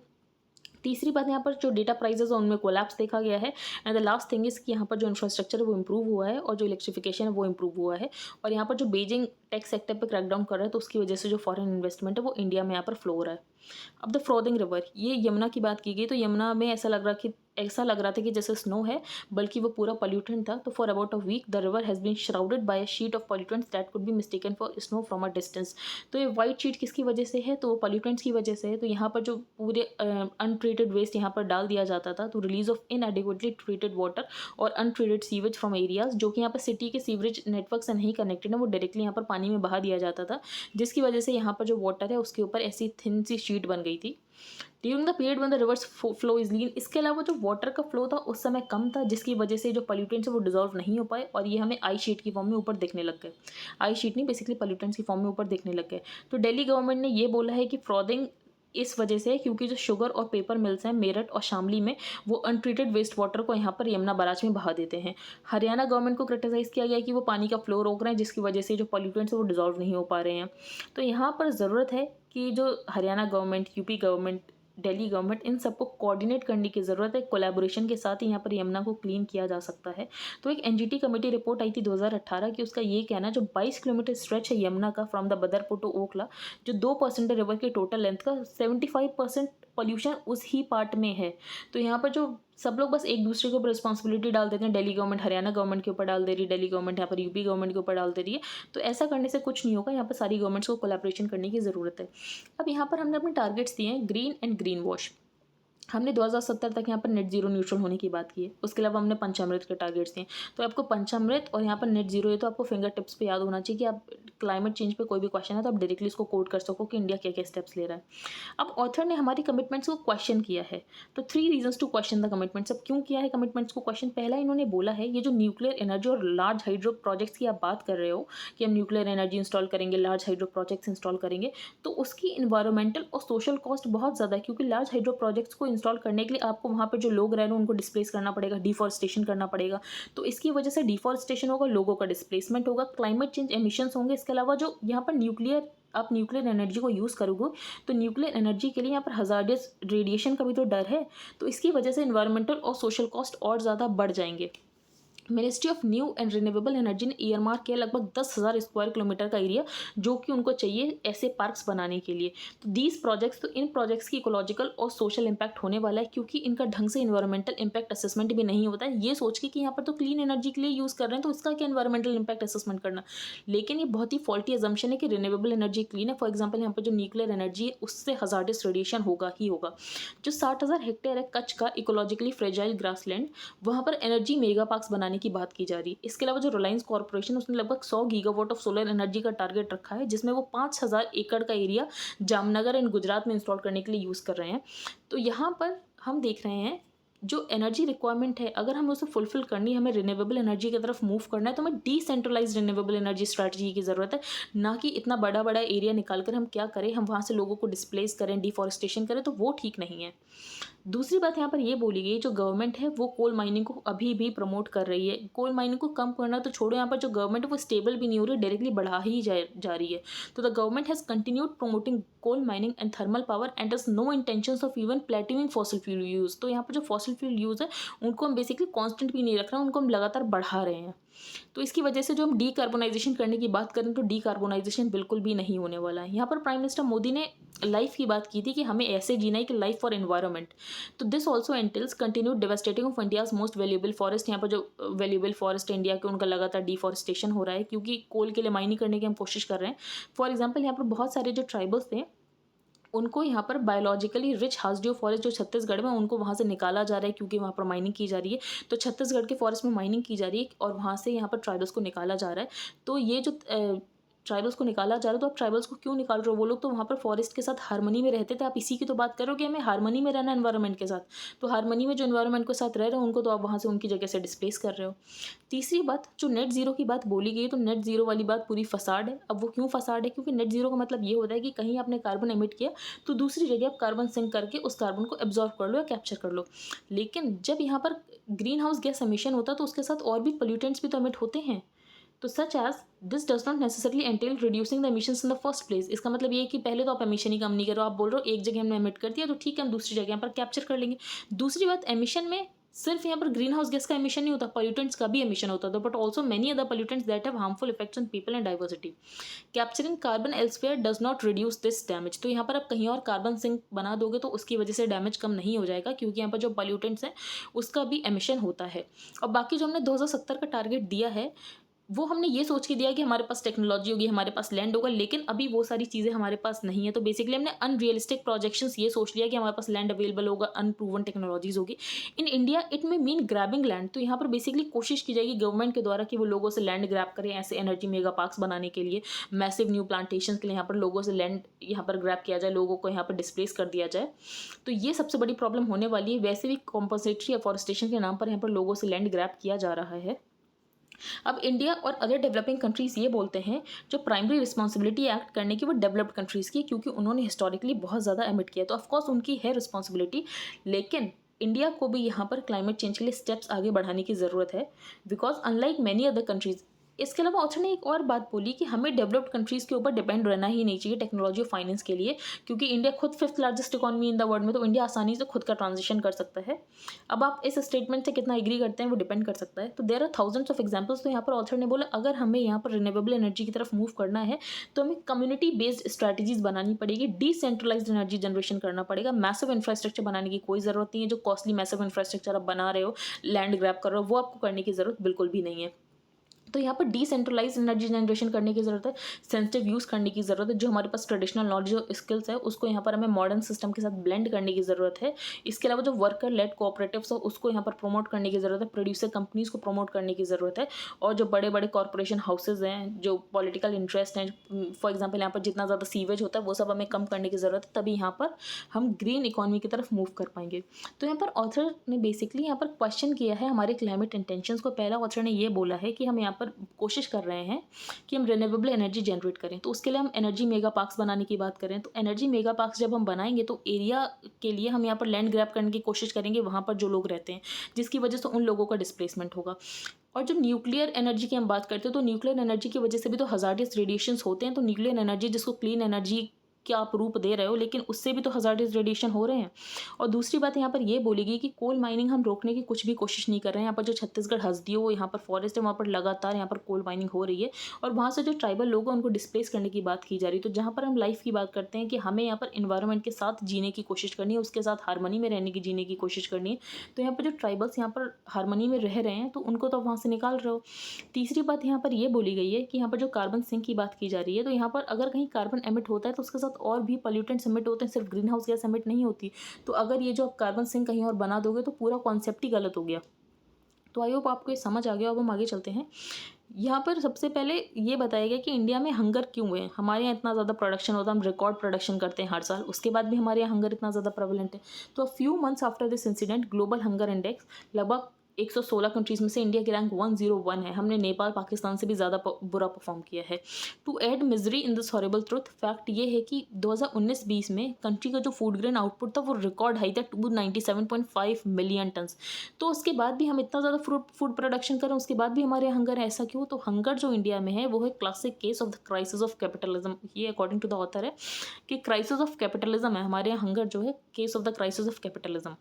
तीसरी बात यहाँ पर जो डेटा प्राइसेस है उनमें कोलैप्स देखा गया है, and the last thing is कि यहाँ पर जो इंफ्रास्ट्रक्चर है वो इम्प्रूव हुआ है, और जो इलेक्ट्रिफिकेशन है वो इम्प्रूव हुआ है। और यहाँ पर जो बीजिंग टेक सेक्टर पर क्रैकडाउन कर रहा है, तो उसकी वजह से जो फॉरेन इन्वेस्टमेंट है वो इंडिया में यहाँ पर फ्लो हो रहा है। अब द फ्रोदिंग रिवर, ये यमुना की बात की गई। तो यमुना में ऐसा लग रहा था कि जैसे स्नो है, बल्कि वो पूरा पॉल्यूटेंट था। तो for about a week the river has been shrouded by a sheet of pollutants that could be mistaken for snow from a distance. तो ये वाइट शीट किसकी वजह से है, तो पॉल्यूटेंट्स की वजह से है। तो यहाँ पर जो पूरे अनट्रीटेड वेस्ट यहाँ पर डाल दिया जाता था, तो रिलीज ऑफ इनएडिक्वेटली ट्रीटेड वाटर और अनट्रीटेड सीवेज फ्रॉम एरियाज जो कि यहाँ पर सिटी के सीवरेज नेटवर्क से नहीं कनेक्टेड है, वो डायरेक्टली यहाँ पर पानी में बहा दिया जाता था, जिसकी वजह से यहाँ पर जो वाटर है उसके ऊपर ऐसी थिन सी शीट बन गई थी during the period when the reverse flow is lean. इसके अलावा जो वाटर का फ्लो था उस समय कम था, जिसकी वजह से जो पॉल्यूटेंट्स है वो डिजॉल्व नहीं हो पाए, और ये हमें आई शीट की फॉर्म में ऊपर दिखने लग गए। आई शीट नहीं, बेसिकली पॉल्यूटेंट्स की फॉर्म में ऊपर दिखने लग गए। तो दिल्ली गवर्नमेंट ने ये बोला है कि फ्रॉदिंग इस वजह से, क्योंकि जो शुगर और पेपर मिल्स हैं मेरठ और शामली में, वो अनट्रीटेड वेस्ट वाटर को यहाँ पर यमुना बराज में बहा देते हैं। हरियाणा गवर्नमेंट को क्रिटिसाइज़ किया गया कि वो पानी का फ्लो रोक रहे हैं, जिसकी वजह से जो पॉल्यूटेंट्स है वो डिजॉल्व नहीं हो पा रहे हैं। तो यहाँ पर ज़रूरत है कि जो Haryana government, UP government, Delhi government, इन सबको कोऑर्डिनेट करने की ज़रूरत है। कोलैबोरेशन के साथ ही यहाँ पर यमुना को क्लीन किया जा सकता है। तो एक एनजीटी कमेटी रिपोर्ट आई थी 2018 की, उसका ये कहना है जो 22 किलोमीटर स्ट्रेच है यमुना का from the Badarpur to Okhla, जो 2% है रिवर के टोटल लेंथ का, 75% पॉल्यूशन उस ही पार्ट में है। तो यहाँ पर जो सब लोग बस एक दूसरे के ऊपर रिस्पॉन्सिबिलिटी डाल देते हैं, दिल्ली गवर्नमेंट हरियाणा गवर्नमेंट के ऊपर डाल दे रही है, दिल्ली गवर्नमेंट यहाँ पर यूपी गवर्नमेंट के ऊपर डाल दे रही है। तो ऐसा करने से कुछ नहीं होगा, यहाँ पर सारी गवर्नमेंट्स को कोलैबोरेशन करने की ज़रूरत है। अब यहाँ पर हमने अपने टारगेट्स दिए हैं, ग्रीन एंड ग्रीन वॉश। हमने 2070 तक यहाँ पर नेट जीरो न्यूट्रल होने की बात की है। उसके अलावा हमने पंचामृत के टारगेट्स दिए। तो आपको पंचामृत और यहाँ पर नेट जीरो है तो आपको फिंगर टिप्स पे याद होना चाहिए कि आप क्लाइमेट चेंज पे कोई भी क्वेश्चन है तो आप डायरेक्टली इसको कोट कर सको कि इंडिया क्या क्या स्टेप्स ले रहा है। अब ऑथर ने हमारी कमिटमेंट्स को क्वेश्चन किया है। तो 3 reasons to question the commitments. अब क्यों किया है कमिटमेंट्स को क्वेश्चन? पहला इन्होंने बोला है ये जो न्यूक्लियर एनर्जी और लार्ज हाइड्रो प्रोजेक्ट्स की आप बात कर रहे हो कि हम न्यूक्लियर एनर्जी इंस्टॉल करेंगे, लार्ज हाइड्रो प्रोजेक्ट्स इंस्टॉल करेंगे, तो उसकी इन्वायरमेंटल और सोशल कॉस्ट बहुत ज़्यादा है, क्योंकि लार्ज हाइड्रो प्रोजेक्ट्स को इंस्टॉल करने के लिए आपको वहाँ पर जो लोग रह रहे हैं उनको डिस्प्लेस करना पड़ेगा, डिफॉरेस्टेशन करना पड़ेगा। तो इसकी वजह से डिफॉरेस्टेशन होगा, लोगों का डिस्प्लेसमेंट होगा, क्लाइमेट चेंज एमिशंस होंगे। इसके अलावा जो यहाँ पर आप न्यूक्लियर एनर्जी को यूज़ करोगे तो न्यूक्लियर एनर्जी के लिए यहाँ पर हजार्डियस रेडिएशन का भी तो डर है। तो इसकी वजह से इन्वायरमेंटल और सोशल कॉस्ट और ज़्यादा बढ़ जाएंगे। Ministry of new and renewable energy ने ईयर मार्क किया लगभग 10,000 स्क्वायर किलोमीटर का एरिया जो कि उनको चाहिए ऐसे पार्क्स बनाने के लिए। तो दीज प्रोजेक्ट्स, तो इन प्रोजेक्ट्स की इकोलॉजिकल और सोशल इम्पैक्ट होने वाला है, क्योंकि इनका ढंग से इन्वायरमेंटल इम्पैक्ट असेसमेंट भी नहीं होता है। ये सोच के कि यहाँ पर तो क्लीन एनर्जी के लिए यूज़ कर रहे हैं तो इसका क्या इन्वायरमेंटल इम्पैक्ट असेसमेंट करना। लेकिन ये बहुत ही फॉल्टी अजम्पशन है कि रिन्यूएबल एनर्जी क्लीन है। फॉर एग्जाम्पल यहाँ पर जो न्यूक्लियर एनर्जी है उससे हजार्डियस रेडिएशन होगा ही होगा। जो 60,000 हेक्टेयर है कच्छ का इकोलॉजिकली फ्रेजाइल ग्रासलैंड, वहाँ पर एनर्जी मेगा पार्क्स बनाने की बात की जा रही है। इसके अलावा जो रिलायंस कॉर्पोरेशन उसने लगभग 100 गीगावाट ऑफ सोलर एनर्जी का टारगेट रखा है, जिसमें वो 5,000 एकड़ का एरिया जामनगर एंड गुजरात में इंस्टॉल करने के लिए यूज़ कर रहे हैं। तो यहाँ पर हम देख रहे हैं जो एनर्जी रिक्वायरमेंट है, अगर हमें उसे फुलफिल करनी है, हमें रिन्यूएबल एनर्जी की तरफ मूव करना है, तो हमें डिसेंट्रलाइज रिन्यूएबल एनर्जी स्ट्रैटेजी की ज़रूरत है। ना कि इतना बड़ा बड़ा एरिया निकाल कर हम क्या करें, हम वहाँ से लोगों को डिस्प्लेस करें, डिफॉरेस्टेशन करें, तो वो ठीक नहीं है। दूसरी बात यहाँ पर ये बोली गई, जो गवर्नमेंट है वो कोल माइनिंग को अभी भी प्रमोट कर रही है। कोल माइनिंग को कम करना तो छोड़ो, यहाँ पर जो गवर्नमेंट है वो स्टेबल भी नहीं हो रही, डायरेक्टली बढ़ा ही जा रही है। तो the government has continued promoting coal mining and thermal power and does no intentions of even plating fossil fuel use. तो यहाँ पर जो फॉसिल फ्यूल यूज़ है उनको हम बेसिकली कांस्टेंट भी नहीं रख रहे हैं, उनको हम लगातार बढ़ा रहे हैं। तो इसकी वजह से जो हम डीकार्बोनाइजेशन करने की बात करें तो डीकार्बोनाइजेशन बिल्कुल भी नहीं होने वाला है। यहाँ पर प्राइम मिनिस्टर मोदी ने लाइफ की बात की थी कि हमें ऐसे जीना है कि लाइफ फॉर एनवायरनमेंट। तो this also एंटेल्स continued devastating of India's most valuable forest. यहाँ पर जो वैल्यूएबल फॉरेस्ट है इंडिया के, उनका लगातार डिफॉरेस्टेशन हो रहा है, क्योंकि कोल के लिए माइनिंग करने की हम कोशिश कर रहे हैं। फॉर एग्जाम्पल यहाँ पर बहुत सारे जो ट्राइबल्स थे उनको यहाँ पर बायोलॉजिकली रिच हाउसडियो फॉरेस्ट जो छत्तीसगढ़ में, उनको वहाँ से निकाला जा रहा है क्योंकि वहाँ पर माइनिंग की जा रही है। तो छत्तीसगढ़ के फॉरेस्ट में माइनिंग की जा रही है और वहाँ से यहाँ पर ट्राइबल्स को निकाला जा रहा है। तो ये जो ट्राइबल्स को निकाला जा रहा है, तो आप ट्राइबल्स को क्यों निकाल रहे हो? वो लोग तो वहाँ पर फॉरेस्ट के साथ हारमनी में रहते थे। आप इसी की तो बात कर रहे हो कि हमें हारमनी में रहना एनवायरनमेंट के साथ। तो हारमनी में जो एनवायरनमेंट के साथ रह रहे हो उनको तो आप वहाँ से उनकी जगह से डिस्प्लेस कर रहे हो। तीसरी बात, जो नेट जीरो की बात बोली गई, तो नेट जीरो वाली बात पूरी फसाड है। अब वो क्यों फसाड है? क्योंकि नेट जीरो का मतलब ये होता है कि कहीं आपने कार्बन एमिट किया तो दूसरी जगह आप कार्बन सिंक करके उस कार्बन को एब्जॉर्ब कर लो या कैप्चर कर लो। लेकिन जब यहाँ पर ग्रीन हाउस गैस एमिशन होता है तो उसके साथ और भी पोल्यूटेंट्स भी तो एमिट होते हैं। तो such as this does not necessarily entail reducing the emissions in the first place. इसका मतलब ये है कि पहले तो आप एमिशन ही कम नहीं करो, आप बोल रहे हो एक जगह हमने एमिट कर दिया तो ठीक है हम दूसरी जगह पर कैप्चर कर लेंगे। दूसरी बात, एमिशन में सिर्फ यहाँ पर ग्रीन हाउस गैस का एमिशन नहीं होता, पोल्यूटेंट्स का भी एमिशन होता है, but also many other pollutants that have harmful effects on people and diversity. Capturing carbon elsewhere does not reduce this damage. तो यहाँ पर आप कहीं और कार्बन सिंक बना दोगे तो उसकी वजह से डैमेज कम नहीं हो जाएगा, क्योंकि यहाँ पर जो पोल्यूटेंट्स हैं उसका भी एमिशन होता है। और बाकी जो हमने 2070 का टारगेट दिया है वो हमने ये सोच के दिया कि हमारे पास टेक्नोलॉजी होगी, हमारे पास लैंड होगा, लेकिन अभी वो सारी चीज़ें हमारे पास नहीं है। तो बेसिकली हमने अनरियलिस्टिक प्रोजेक्शंस ये सोच लिया कि हमारे पास लैंड अवेलेबल होगा, अनप्रूवन टेक्नोलॉजीज होगी इन इंडिया। इट में मीन ग्रैबिंग लैंड। तो यहाँ पर बेसिकली कोशिश की जाएगी गवर्नमेंट के द्वारा कि वो लोगों से लैंड ग्रैब करें ऐसे एनर्जी मेगा पार्क्स बनाने के लिए, मैसिव न्यू प्लांटेशन के लिए यहाँ पर लोगों से लैंड यहाँ पर ग्रैब किया जाए, लोगों को यहाँ पर डिस्प्लेस कर दिया जाए। तो ये सबसे बड़ी प्रॉब्लम होने वाली है। वैसे भी कॉम्पनसेटरी एफॉरेस्टेशन के नाम पर यहाँ पर लोगों से लैंड ग्रैब किया जा रहा है। अब इंडिया और अदर डेवलपिंग कंट्रीज़ ये बोलते हैं जो प्राइमरी रिस्पॉन्सिबिलिटी एक्ट करने की वो डेवलप्ड कंट्रीज़ की, क्योंकि उन्होंने हिस्टोरिकली बहुत ज़्यादा एमिट किया, तो ऑफकोर्स उनकी है रिस्पॉन्सिबिलिटी। लेकिन इंडिया को भी यहाँ पर क्लाइमेट चेंज के लिए स्टेप्स आगे बढ़ाने की ज़रूरत है, because unlike many other countries. इसके अलावा ऑथर ने एक और बात बोली कि हमें डेवलप्ड कंट्रीज़ के ऊपर डिपेंड रहना ही नहीं चाहिए टेक्नोलॉजी और फाइनेंस के लिए, क्योंकि इंडिया खुद 5th largest economy in the world में, तो इंडिया आसानी से खुद का ट्रांजिशन कर सकता है। अब आप इस स्टेटमेंट से कितना एग्री करते हैं वो डिपेंड कर सकता है। तो there are thousands of examples. तो यहाँ पर ऑथर ने बोला अगर हमें यहाँ पर रिन्यूएबल एनर्जी की तरफ मूव करना है तो हमें कम्युनिटी बेस्ड स्ट्रैटेजीज बनानी पड़ेगी, डिसेंट्रलाइज्ड एनर्जी जनरेशन करना पड़ेगा। मैसिव इंफ्रास्ट्रक्चर बनाने की कोई ज़रूरत नहीं है। जो कॉस्टली मैसिव इंफ्रास्ट्रक्चर आप बना रहे हो, लैंड ग्रैब कर रहे हो, वो आपको करने की ज़रूरत बिल्कुल भी नहीं है। तो यहाँ पर डिसेंट्रलाइज एनर्जी जनरेशन करने की ज़रूरत है, सेंसिटिव यूज़ करने की ज़रूरत है, जो हमारे पास ट्रेडिशनल नॉलेज और स्किल्स है उसको यहाँ पर हमें मॉडर्न सिस्टम के साथ ब्लेंड करने की ज़रूरत है। इसके अलावा जो वर्कर लेड कोऑपरेटिव्स हो उसको यहाँ पर प्रमोट करने की ज़रूरत है, प्रोड्यूसर कंपनीज़ को प्रमोट करने की ज़रूरत है, और जो बड़े बड़े कॉरपोरेशन हाउसेज हैं, जो पॉलिटिकल इंटरेस्ट हैं, फॉर एग्जाम्पल यहाँ पर जितना ज़्यादा सीवेज होता है वो सब हमें कम करने की ज़रूरत है, तभी यहाँ पर हम ग्रीन इकोनॉमी की तरफ मूव कर पाएंगे। तो यहाँ पर ऑथर ने बेसिकली यहाँ पर क्वेश्चन किया है हमारे क्लाइमेट इंटेंशंस को। पहला ऑथर ने ये बोला है कि हम यहाँ पर कोशिश कर रहे हैं कि हम रिन्यूएबल एनर्जी जनरेट करें, तो उसके लिए हम एनर्जी मेगा पार्क्स बनाने की बात करें। तो एनर्जी मेगा पार्क्स जब हम बनाएंगे तो एरिया के लिए हम यहाँ पर लैंड ग्रैब करने की कोशिश करेंगे वहाँ पर जो लोग रहते हैं, जिसकी वजह से उन लोगों का डिस्प्लेसमेंट होगा। और जो न्यूक्लियर एनर्जी की हम बात करते हैं तो न्यूक्लियर एनर्जी की वजह से भी तो हजार्डियस रेडिएशंस होते हैं। तो न्यूक्लियर एनर्जी जिसको क्लीन एनर्जी क्या आप रूप दे रहे हो, लेकिन उससे भी तो हजार्डियस रेडिएशन हो रहे हैं। और दूसरी बात यहाँ पर ये बोली गई कि कोल माइनिंग हम रोकने की कुछ भी कोशिश नहीं कर रहे हैं। यहाँ पर जो छत्तीसगढ़ हसदियो यहाँ पर फॉरेस्ट है वहाँ पर लगातार यहाँ पर कोल माइनिंग हो रही है, और वहाँ से जो ट्राइबल लोग हैं उनको डिस्प्लेस करने की बात की जा रही है। तो जहाँ पर हम लाइफ की बात करते हैं कि हमें यहाँ पर इन्वायरमेंट के साथ जीने की कोशिश करनी है, उसके साथ हारमोनी में रहने की जीने की कोशिश करनी है, तो यहाँ पर जो ट्राइबल्स यहाँ पर हारमोनी में रह रहे हैं तो उनको तो वहाँ से निकाल रहे हो। तीसरी बात यहाँ पर ये बोली गई है कि यहाँ पर जो कार्बन सिंक की बात की जा रही है, तो यहाँ पर अगर कहीं कार्बन एमिट होता है तो उसके साथ और भी पॉल्यूटेंट्स एमिट होते हैं, सिर्फ ग्रीन हाउस गैस एमिट नहीं होती। तो अगर ये जो आप कार्बन सिंक कहीं और बना दोगे तो पूरा कॉन्सेप्ट ही गलत हो गया। तो आई होप आपको ये समझ आ गया। अब हम आगे चलते हैं। यहाँ पर सबसे पहले ये बताया गया कि इंडिया में हंगर क्यों है। हमारे यहाँ इतना ज़्यादा प्रोडक्शन होता है, हम रिकॉर्ड प्रोडक्शन करते हैं हर साल, उसके बाद भी हमारे यहाँ हंगर इतना ज़्यादा प्रेवलेंट है। तो few months after this incident global hunger index लगभग 116 कंट्रीज़ में से इंडिया की रैंक 101 है। हमने नेपाल पाकिस्तान से भी ज़्यादा बुरा परफॉर्म किया है। To add misery in this horrible truth, fact ये है कि 2019-20 में कंट्री का जो फूड ग्रेन आउटपुट था वो रिकॉर्ड हाई था 297.5 मिलियन टन्स। तो उसके बाद भी हम इतना ज़्यादा फूड प्रोडक्शन करें, उसके बाद भी हमारे यहाँ हंगर है, ऐसा क्यों? तो हंगर जो इंडिया में है वो है classic case of the crisis of capitalism. ये अकॉर्डिंग टू द ऑथर है कि क्राइसिस ऑफ कैपिटलिज्म है हमारे यहाँ हंगर जो है, case of the crisis of capitalism.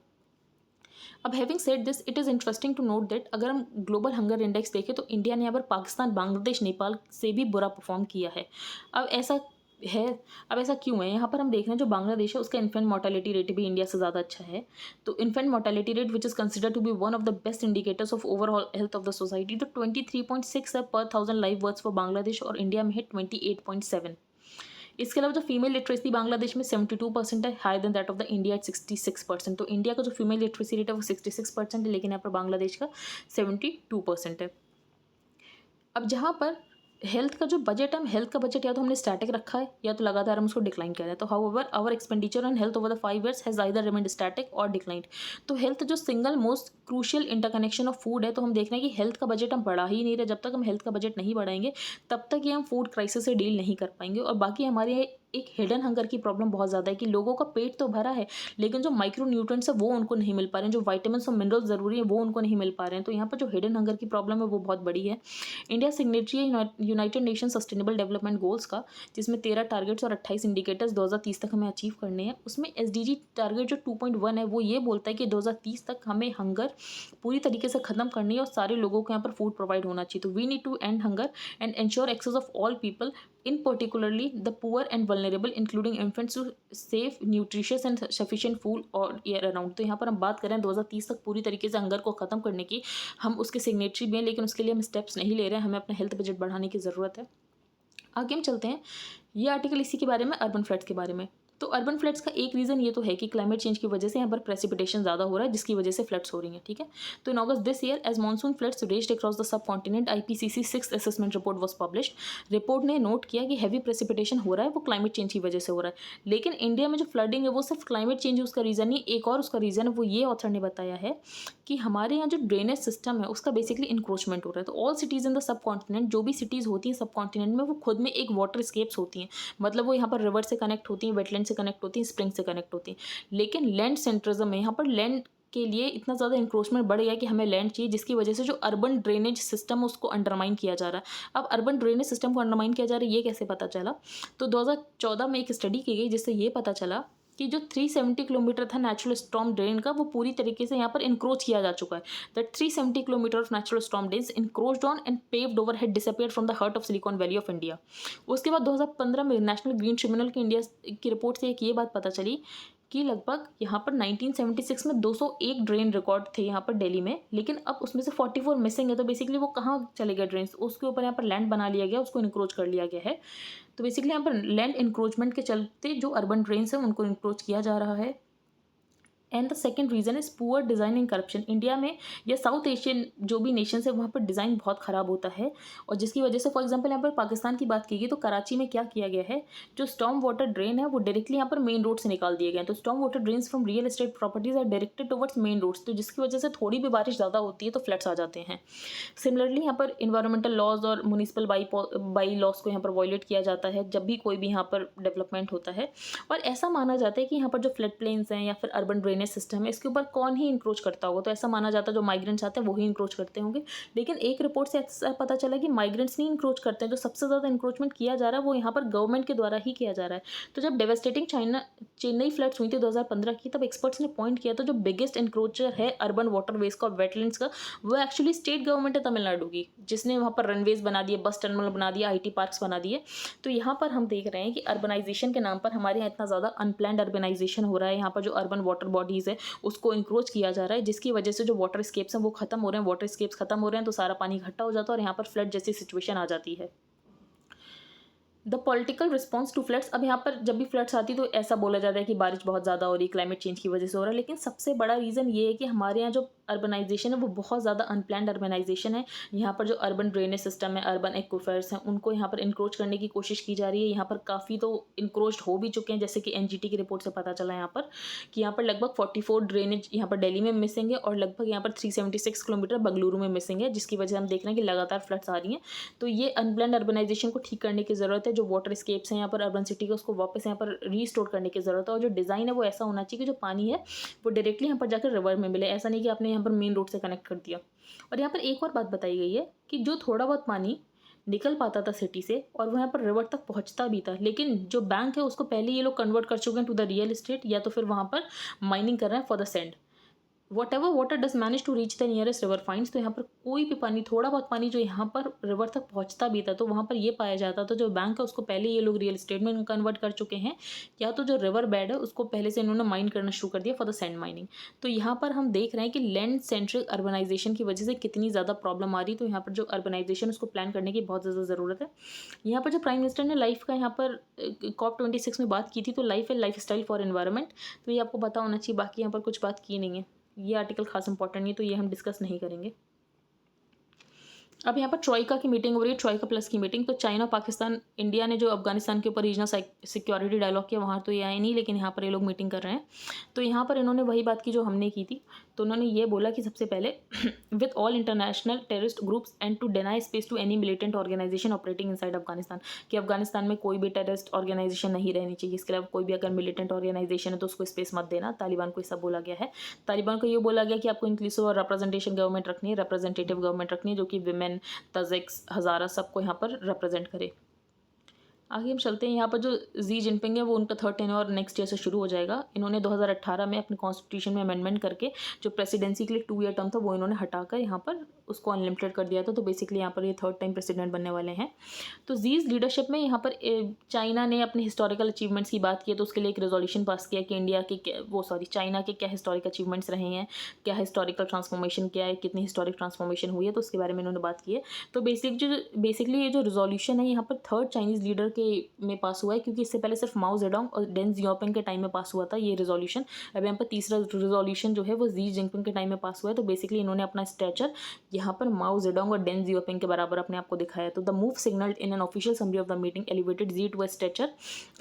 अब having said this, it is interesting to note that अगर हम ग्लोबल हंगर इंडेक्स देखें तो इंडिया ने यहाँ पर पाकिस्तान, बांग्लादेश, नेपाल से भी बुरा परफॉर्म किया है। अब ऐसा है, अब ऐसा क्यों है? यहाँ पर हम देख रहे हैं जो बांग्लादेश है उसका इन्फेंट मोर्टेलिटी रेट भी इंडिया से ज़्यादा अच्छा है। तो infant mortality rate which is consider to be one of the best indicators of overall health of the society, तो 23.6 है पर 1000 लाइव बर्थ्स फॉर बांग्लादेश, और इंडिया में है 28.7। इसके अलावा जो फीमेल लिटरेसी बांग्लादेश में 72% है, higher than that of the India at 66%। तो इंडिया का जो फीमेल लिटरेसी रेट है वो 66% है, लेकिन यहाँ पर बांग्लादेश का 72% है। अब जहाँ पर हेल्थ का जो बजट है, हेल्थ का बजट या तो हमने स्टैटिक रखा है या तो लगातार हम उसको डिक्लाइन कर रहे हैं। तो however our expenditure on health over the 5 years has either remained static or declined. तो हेल्थ जो single most crucial interconnection of food है, तो हम देख रहे हैं कि हेल्थ का बजट हम बढ़ा ही नहीं रहे। जब तक हम हेल्थ का बजट नहीं बढ़ाएंगे तब तक ये हम फूड क्राइसिस से डील नहीं कर पाएंगे। और बाकी हमारे एक हिडन हंगर की प्रॉब्लम बहुत ज़्यादा है कि लोगों का पेट तो भरा है लेकिन जो माइक्रो न्यूट्रिएंट्स है वो उनको नहीं मिल पा रहे हैं, जो वाइटामिन्स और मिनरल्स ज़रूरी है वो उनको नहीं मिल पा रहे हैं। तो यहाँ पर जो हिडन हंगर की प्रॉब्लम है वो बहुत बड़ी है। इंडिया सिग्नेटरी है United nation sustainable development goals का, जिसमें 13 टारगेट्स और 28 इंडिकेटर्स 2030 तक हमें अचीव करने हैं। उसमें SDG टारगेट जो 2.1 है वो ये बोलता है कि 2030 तक हमें हंगर पूरी तरीके से ख़त्म करनी है और सारे लोगों को यहाँ पर फूड प्रोवाइड होना चाहिए। तो we need to end hunger and ensure access of all people, in particularly the poor and vulnerable including infants, to safe, nutritious and sufficient food or year around। तो यहाँ पर हम बात करें 2030 तक पूरी तरीके से हंगर को ख़त्म करने की, हम उसके सिग्नेटरी भी हैं लेकिन उसके लिए हम स्टेप्स नहीं ले रहे हैं। हमें अपना हेल्थ बजट बढ़ाने की ज़रूरत है। आगे हम चलते हैं। ये आर्टिकल इसी के बारे में, अर्बन फ्लड्स के बारे में। तो अर्बन फ्लड्स का एक रीज़न ये तो है कि क्लाइमेट चेंज की वजह से यहाँ पर प्रेसिपिटेशन ज़्यादा हो रहा है जिसकी वजह से फ्लड्स हो रही हैं, ठीक है। तो in August this year as monsoon floods raged across the subcontinent, IPCC 6th assessment report was published. Report ने नोट किया कि हैवी प्रेसिपिटेशन हो रहा है वो क्लाइमेट चेंज की वजह से हो रहा है। लेकिन इंडिया में जो फ्लडिंग है वो सिर्फ क्लाइमेट चेंज उसका रीज़न नहीं, एक और उसका रीज़न है, वो ये ऑथर ने बताया है कि हमारे यहाँ जो ड्रेनेज सिस्टम है उसका बेसिकली इंक्रोचमेंट हो रहा है। तो all cities in the sub continent, जो भी सिटीज़ होती हैं सब कॉन्टिनेंट में, वो खुद में एक वाटर स्केप्स होती हैं। मतलब वो यहाँ पर रिवर से कनेक्ट होती हैं, वेटलैंड से कनेक्ट होती हैं, स्प्रिंग से कनेक्ट होती हैं। लेकिन लैंड सेंट्रिज्म है, यहाँ पर लैंड के लिए इतना ज़्यादा इंक्रोचमेंट बढ़ गया कि हमें लैंड चाहिए, जिसकी वजह से जो अर्बन ड्रेनेज सिस्टम है उसको अंडरमाइन किया जा रहा है। अब अर्बन ड्रेनेज सिस्टम को अंडरमाइन किया जा रहा है ये कैसे पता चला? तो 2014 में एक स्टडी की गई जिससे ये पता चला कि जो 370 किलोमीटर था नेचुरल स्टॉर्म ड्रेन का, वो पूरी तरीके से यहाँ पर इंक्रोच किया जा चुका है। That 370 kilometres of natural storm drains encroached on and paved over had disappeared from the heart of silicon valley of India. उसके बाद 2015 में नेशनल ग्रीन ट्रिब्यूनल की इंडिया की रिपोर्ट से एक ये बात पता चली कि लगभग यहाँ पर 1976 में 201 ड्रेन रिकॉर्ड थे यहाँ पर दिल्ली में, लेकिन अब उसमें से 44 मिसिंग है। तो बेसिकली वो कहाँ चले गए ड्रेन्स, उसके ऊपर यहाँ पर लैंड बना लिया गया, उसको इंक्रोच कर लिया गया है। तो बेसिकली यहाँ पर लैंड इंक्रोचमेंट के चलते जो अर्बन ड्रेन्स हैं उनको इंक्रोच किया जा रहा है। And the second reason is poor design and corruption. India में या साउथ एशियन जो भी नेशंस है वहाँ पर डिज़ाइन बहुत ख़राब होता है, और जिसकी वजह से फॉर एग्जांपल यहाँ पर पाकिस्तान की बात की गई तो कराची में क्या किया गया है, जो स्टॉर्म वाटर ड्रेन है वो डायरेक्टली यहाँ पर मेन रोड से निकाल दिए गए हैं। तो storm water drains from real estate properties are directed towards main roads, तो जिसकी वजह से थोड़ी भी बारिश ज़्यादा होती है तो फ्लड्स आ जाते हैं। सिमिलरली यहाँ पर इन्वायरमेंटल लॉज और म्यूनिसिपल बाई लॉज को यहाँ पर वायलेट किया जाता है जब भी कोई भी यहाँ पर डेवलपमेंट होता है। और ऐसा माना जाता है कि यहाँ पर जो फ्लड प्लेन्स हैं या फिर अर्बन ड्रेनेज सिस्टम है इसके ऊपर कौन ही इंक्रोच करता होगा, तो ऐसा माना जाता है जो माइग्रेंट्स आते हैं वही इंक्रोच करते होंगे। लेकिन एक रिपोर्ट से ऐसा पता चला कि माइग्रेंट्स नहीं इंक्रोच करते हैं, जो सबसे ज़्यादा इंक्रोचमेंट किया जा रहा है वो यहाँ पर गवर्नमेंट के द्वारा ही किया जा रहा है। तो जब डेवेस्टेटिंग चेन्नई फ्लड्स हुई थी 2015 की, तब एक्सपर्ट्स ने पॉइंट किया था जो बिगेस्ट इंक्रोचर है अर्बन वाटरवेज का और वेटलैंड्स का, वो एक्चुअली स्टेट गवर्नमेंट है तमिलनाडु की, जिसने वहाँ पर रनवेज बना दिए, बस टर्मिनल बना दिया, IT पार्क्स बना दिए। तो यहाँ पर हम देख रहे हैं कि अर्बनाइजेशन के नाम पर हमारे यहाँ इतना ज़्यादा अनप्लैंड अर्बनाइजेशन हो रहा है। यहाँ पर जो अर्बन वाटर बॉडीज़ है उसको इंक्रोच किया जा रहा है, जिसकी वजह से जो वाटर स्केप्स हैं वो खत्म हो रहे हैं। वाटर स्केप्स खत्म हो रहे हैं तो सारा पानी इकट्ठा हो जाता है और यहाँ पर फ्लड जैसी सिचुएशन आ जाती है। The political response to floods, अब यहाँ पर जब भी फ्लड्स आती है तो ऐसा बोला जाता है कि बारिश बहुत ज़्यादा हो रही है, क्लाइमेट चेंज की वजह से हो रहा है, लेकिन सबसे बड़ा रीज़न ये है कि हमारे यहाँ जो अर्बनाइजेशन है वो बहुत ज़्यादा अनप्लैंड अर्बनाइजेशन है। यहाँ पर जो अर्बन ड्रेनेज सिस्टम है, अर्बन एक्विफर्स हैं, उनको यहाँ पर इंक्रोच करने की कोशिश की जा रही है। यहाँ पर काफ़ी तो इंक्रोच हो भी चुके हैं, जैसे कि NGT की रिपोर्ट से पता चला यहाँ पर कि यहाँ पर लगभग 44 ड्रेनेज यहाँ पर दिल्ली में मिसिंग है और लगभग यहाँ पर 376 किलोमीटर बंगलुरु में मिसिंग है, जिसकी वजह से हम देख रहे हैं कि लगातार फ्लड्स आ रही हैं। तो ये अनप्लैंड अर्बनाइजेशन को ठीक करने की ज़रूरत है। जो वाटर स्केप्स हैं यहाँ पर अर्बन सिटी का, उसको वापस यहाँ पर रीस्टोर करने की ज़रूरत है। और जो डिज़ाइन है वो ऐसा होना चाहिए कि जो पानी है वो डायरेक्टली यहाँ पर जाकर रिवर में मिले, ऐसा नहीं कि आपने यहाँ पर मेन रोड से कनेक्ट कर दिया। और यहाँ पर एक और बात बताई गई है कि जो थोड़ा बहुत पानी निकल पाता था सिटी से और वो यहाँ पर रिवर तक पहुँचता भी था, लेकिन जो बैंक है उसको पहले ये लोग कन्वर्ट कर चुके हैं टू द रियल एस्टेट, या तो फिर वहाँ पर माइनिंग कर रहे हैं for the sand. Whatever water does manage to reach the nearest river finds, तो यहाँ पर कोई भी पानी, थोड़ा बहुत पानी जो यहाँ पर रिवर तक पहुँचता भी था तो वहाँ पर ये पाया जाता था जो बैंक है उसको पहले ये लोग रियल एस्टेट में कन्वर्ट कर चुके हैं, या तो जो रिवर बेड है उसको पहले से इन्होंने माइन करना शुरू कर दिया फॉर द सैंड माइनिंग। तो यहाँ पर हम देख रहे हैं कि लैंड सेंट्रिक अर्बनाइजेशन की वजह से कितनी ज़्यादा प्रॉब्लम आ रही है। तो यहाँ पर जो अर्बनाइजेशन उसको प्लान करने की बहुत ज़्यादा ज़रूरत है। यहाँ पर जो प्राइम मिनिस्टर ने लाइफ का यहाँ पर COP26 में बात की थी, तो life and life style for environment, तो ये आपको पता होना चाहिए। बाकी यहाँ पर कुछ बात की नहीं है, ये आर्टिकल खास इंपॉर्टेंट नहीं है तो ये हम डिस्कस नहीं करेंगे। अब यहाँ पर ट्रॉइका की मीटिंग हो रही है, ट्रॉइका प्लस की मीटिंग। तो चाइना, पाकिस्तान, इंडिया ने जो अफगानिस्तान के ऊपर रीजनल सिक्योरिटी डायलॉग किया वहाँ तो ये आए नहीं, लेकिन यहाँ पर ये लोग मीटिंग कर रहे हैं। तो यहाँ पर इन्होंने वही बात की जो हमने की थी। तो उन्होंने ये बोला कि सबसे पहले with all international terrorist groups and to deny space to any militant organisation operating inside Afghanistan, कि अफगानिस्तान में कोई भी टेररिस्ट ऑर्गेनाइजेशन नहीं रहनी चाहिए। इसके अलावा कोई भी अगर मिलिटेंट ऑर्गेनाइजेशन है तो उसको स्पेस मत देना। तालिबान को ये सब बोला गया है। तालिबान को ये बोला गया कि आपको इंक्लूसिव और रिप्रेजेंटेशन गवर्नमेंट रखनी है, रिप्रेजेंटेटिव गवर्नमेंट रखनी है, जो कि विमेन, तजिक्स, हज़ारा सबको यहाँ पर रिप्रेजेंट करे। आगे हम चलते हैं। यहाँ पर जो जी जिनपिंग है वो उनका 3rd टेन्योर नेक्स्ट ईयर से शुरू हो जाएगा। इन्होंने 2018 में अपने कॉन्स्टिट्यूशन में अमेंडमेंट करके जो प्रेसिडेंसी के लिए 2 ईयर टर्म था वो इन्होंने हटाकर यहाँ पर उसको अनलिमिटेड कर दिया था। तो बेसिकली यहाँ पर ये 3rd टाइम प्रेसिडेंट बनने वाले हैं। तो जीज लीडरशिप में यहाँ पर चाइना ने अपने हिस्टोरिकल अचीवमेंट्स की बात की है, तो उसके लिए एक रेजोल्यूशन पास किया कि इंडिया के चाइना के क्या हिस्टोरिक अचीवमेंट्स रहे हैं, क्या हिस्टोरिकल ट्रांसफॉर्मेशन क्या है, कितनी हिस्टोरिक ट्रांसफॉर्मेशन हुई है, तो उसके बारे में इन्होंने बात की है। तो बेसिकली ये जो रेजोल्यूशन है यहाँ पर 3rd चाइनीज़ लीडर के में पास हुआ है, क्योंकि इससे पहले सिर्फ माओ जेडोंग और डेंग जियाओपिंग के टाइम में पास हुआ था ये रेजोल्यूशन। अब यहाँ पर तीसरा रेजोल्यूशन जो है वो जी जिनपिंग के टाइम में पास हुआ है। तो बेसिकली इन्होंने अपना स्टैचर यहाँ पर माओ जेडोंग और डेंग जियाओपिंग के बराबर अपने आप को दिखाया। तो the move signalled in an official summary of the meeting elevated Xi to a stature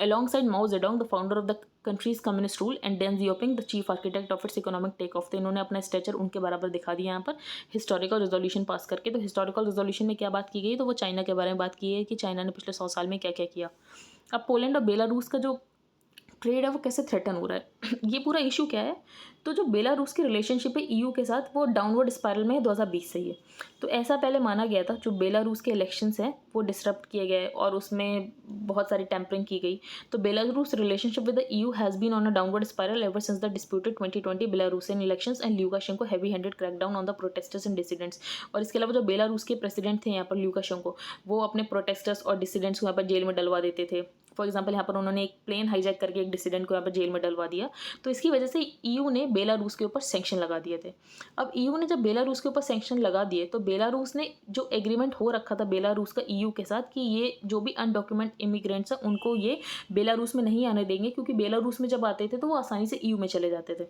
alongside Mao Zedong the founder of the country's communist rule and Deng Xiaoping the chief architect of its economic take off. तो इन्होंने अपना स्टैचर उनके बराबर दिखा दिया यहाँ पर हिस्टोरिकल रेजोल्यूशन पास करके। तो हिस्टोरिकल रेजोल्यूशन में क्या बात की गई, तो वो चाइना के बारे में बात की है कि चाइना ने पिछले 100 साल में क्या क्या किया। अब पोलैंड और बेलारूस का जो ट्रेड है वो कैसे थ्रेटन हो रहा है ये पूरा इशू क्या है, तो जो बेलारूस की रिलेशनशिप है EU के साथ वो डाउनवर्ड स्पायरल में 2020 से ही है। तो ऐसा पहले माना गया था। जो बेलारूस के इलेक्शंस हैं वो डिसरप्ट किए गए और उसमें बहुत सारी टैंपरिंग की गई। तो Belarus relationship with the EU has been on a downward spiral ever since the disputed 2020 Belarusian elections and Lukashenko heavy handed crackdown on the protesters and dissidents. और इसके अलावा जो बेलारूस के प्रेसिडेंट थे यहाँ पर ल्यूकाशेंको, वो अपने प्रोटेस्टर्स और डिसिडेंट्स को यहाँ पर जेल में डलवा देते थे, फॉर एग्जांपल यहाँ पर उन्होंने एक प्लेन हाईजैक करके एक डिसिडेंट को यहाँ पर जेल में डलवा दिया, तो इसकी वजह से ईयू ने बेलारूस के ऊपर सैंक्शन लगा दिए थे। अब ईयू ने जब बेलारूस के ऊपर सैंक्शन लगा दिए तो बेलारूस ने जो एग्रीमेंट हो रखा था बेलारूस का ईयू के साथ कि ये जो भी अनडॉक्यूमेंट इमिग्रेंट्स हैं उनको ये बेलारूस में नहीं आने देंगे, क्योंकि बेलारूस में जब आते थे तो वो आसानी से ईयू में चले जाते थे।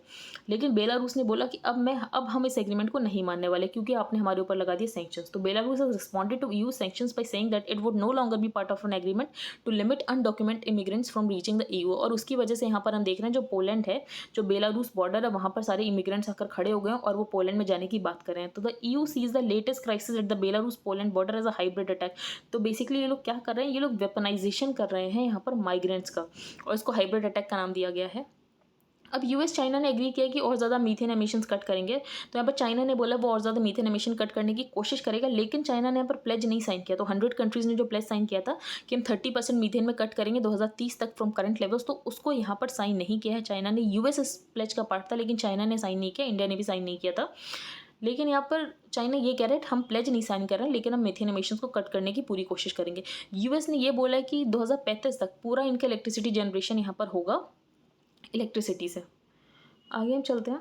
लेकिन बेलारूस ने बोला कि अब हम इस एग्रीमेंट को नहीं मानने वाले, क्योंकि आपने हमारे ऊपर लगा दिए सैंक्शंस। तो Belarus has responded to EU sanctions by saying that it would no longer be part of an agreement to limit undocument immigrants from reaching the EU. और उसकी वजह से यहाँ पर हम देख रहे हैं जो पोलैंड है, जो बेलारूस बॉर्डर है, वहाँ पर सारे इमिग्रेंट्स आकर खड़े हो गए हैं और वो पोलैंड में जाने की बात कर रहे हैं। तो the EU sees the latest crisis at the Belarus Poland border as a hybrid attack. तो बेसिकली ये लोग क्या कर रहे हैं, ये लोग वेपनाइजेशन कर रहे हैं यहाँ पर माइग्रेंट्स का, और इसको हाइब्रिड अटैक का नाम दिया गया है। अब यूएस चाइना ने एग्री किया कि और ज़्यादा मीथेन एमिशंस कट करेंगे, तो यहाँ पर चाइना ने बोला वो और ज़्यादा मीथेन एमिशन कट करने की कोशिश करेगा, लेकिन चाइना ने यहाँ पर प्लेज नहीं साइन किया। तो 100 कंट्रीज़ ने जो प्लेज साइन किया था कि हम 30% मीथेन में कट करेंगे 2030 तक फ्रॉम करंट लेवल्स, तो उसको यहाँ पर साइन नहीं किया है चाइना ने। यूएस इस प्लेज का पार्ट था, लेकिन चाइना ने साइन नहीं किया, इंडिया ने भी साइन नहीं किया था। लेकिन यहाँ पर चाइना ये कह रहे हैं हम प्लेज नहीं साइन कर रहे हैं, लेकिन हम मीथेन एमिशंस को कट करने की पूरी कोशिश करेंगे। यूएस ने ये बोला है कि 2035 तक पूरा इनका इलेक्ट्रिसिटी जनरेशन यहाँ पर होगा इलेक्ट्रिसिटी से। आगे हम चलते हैं।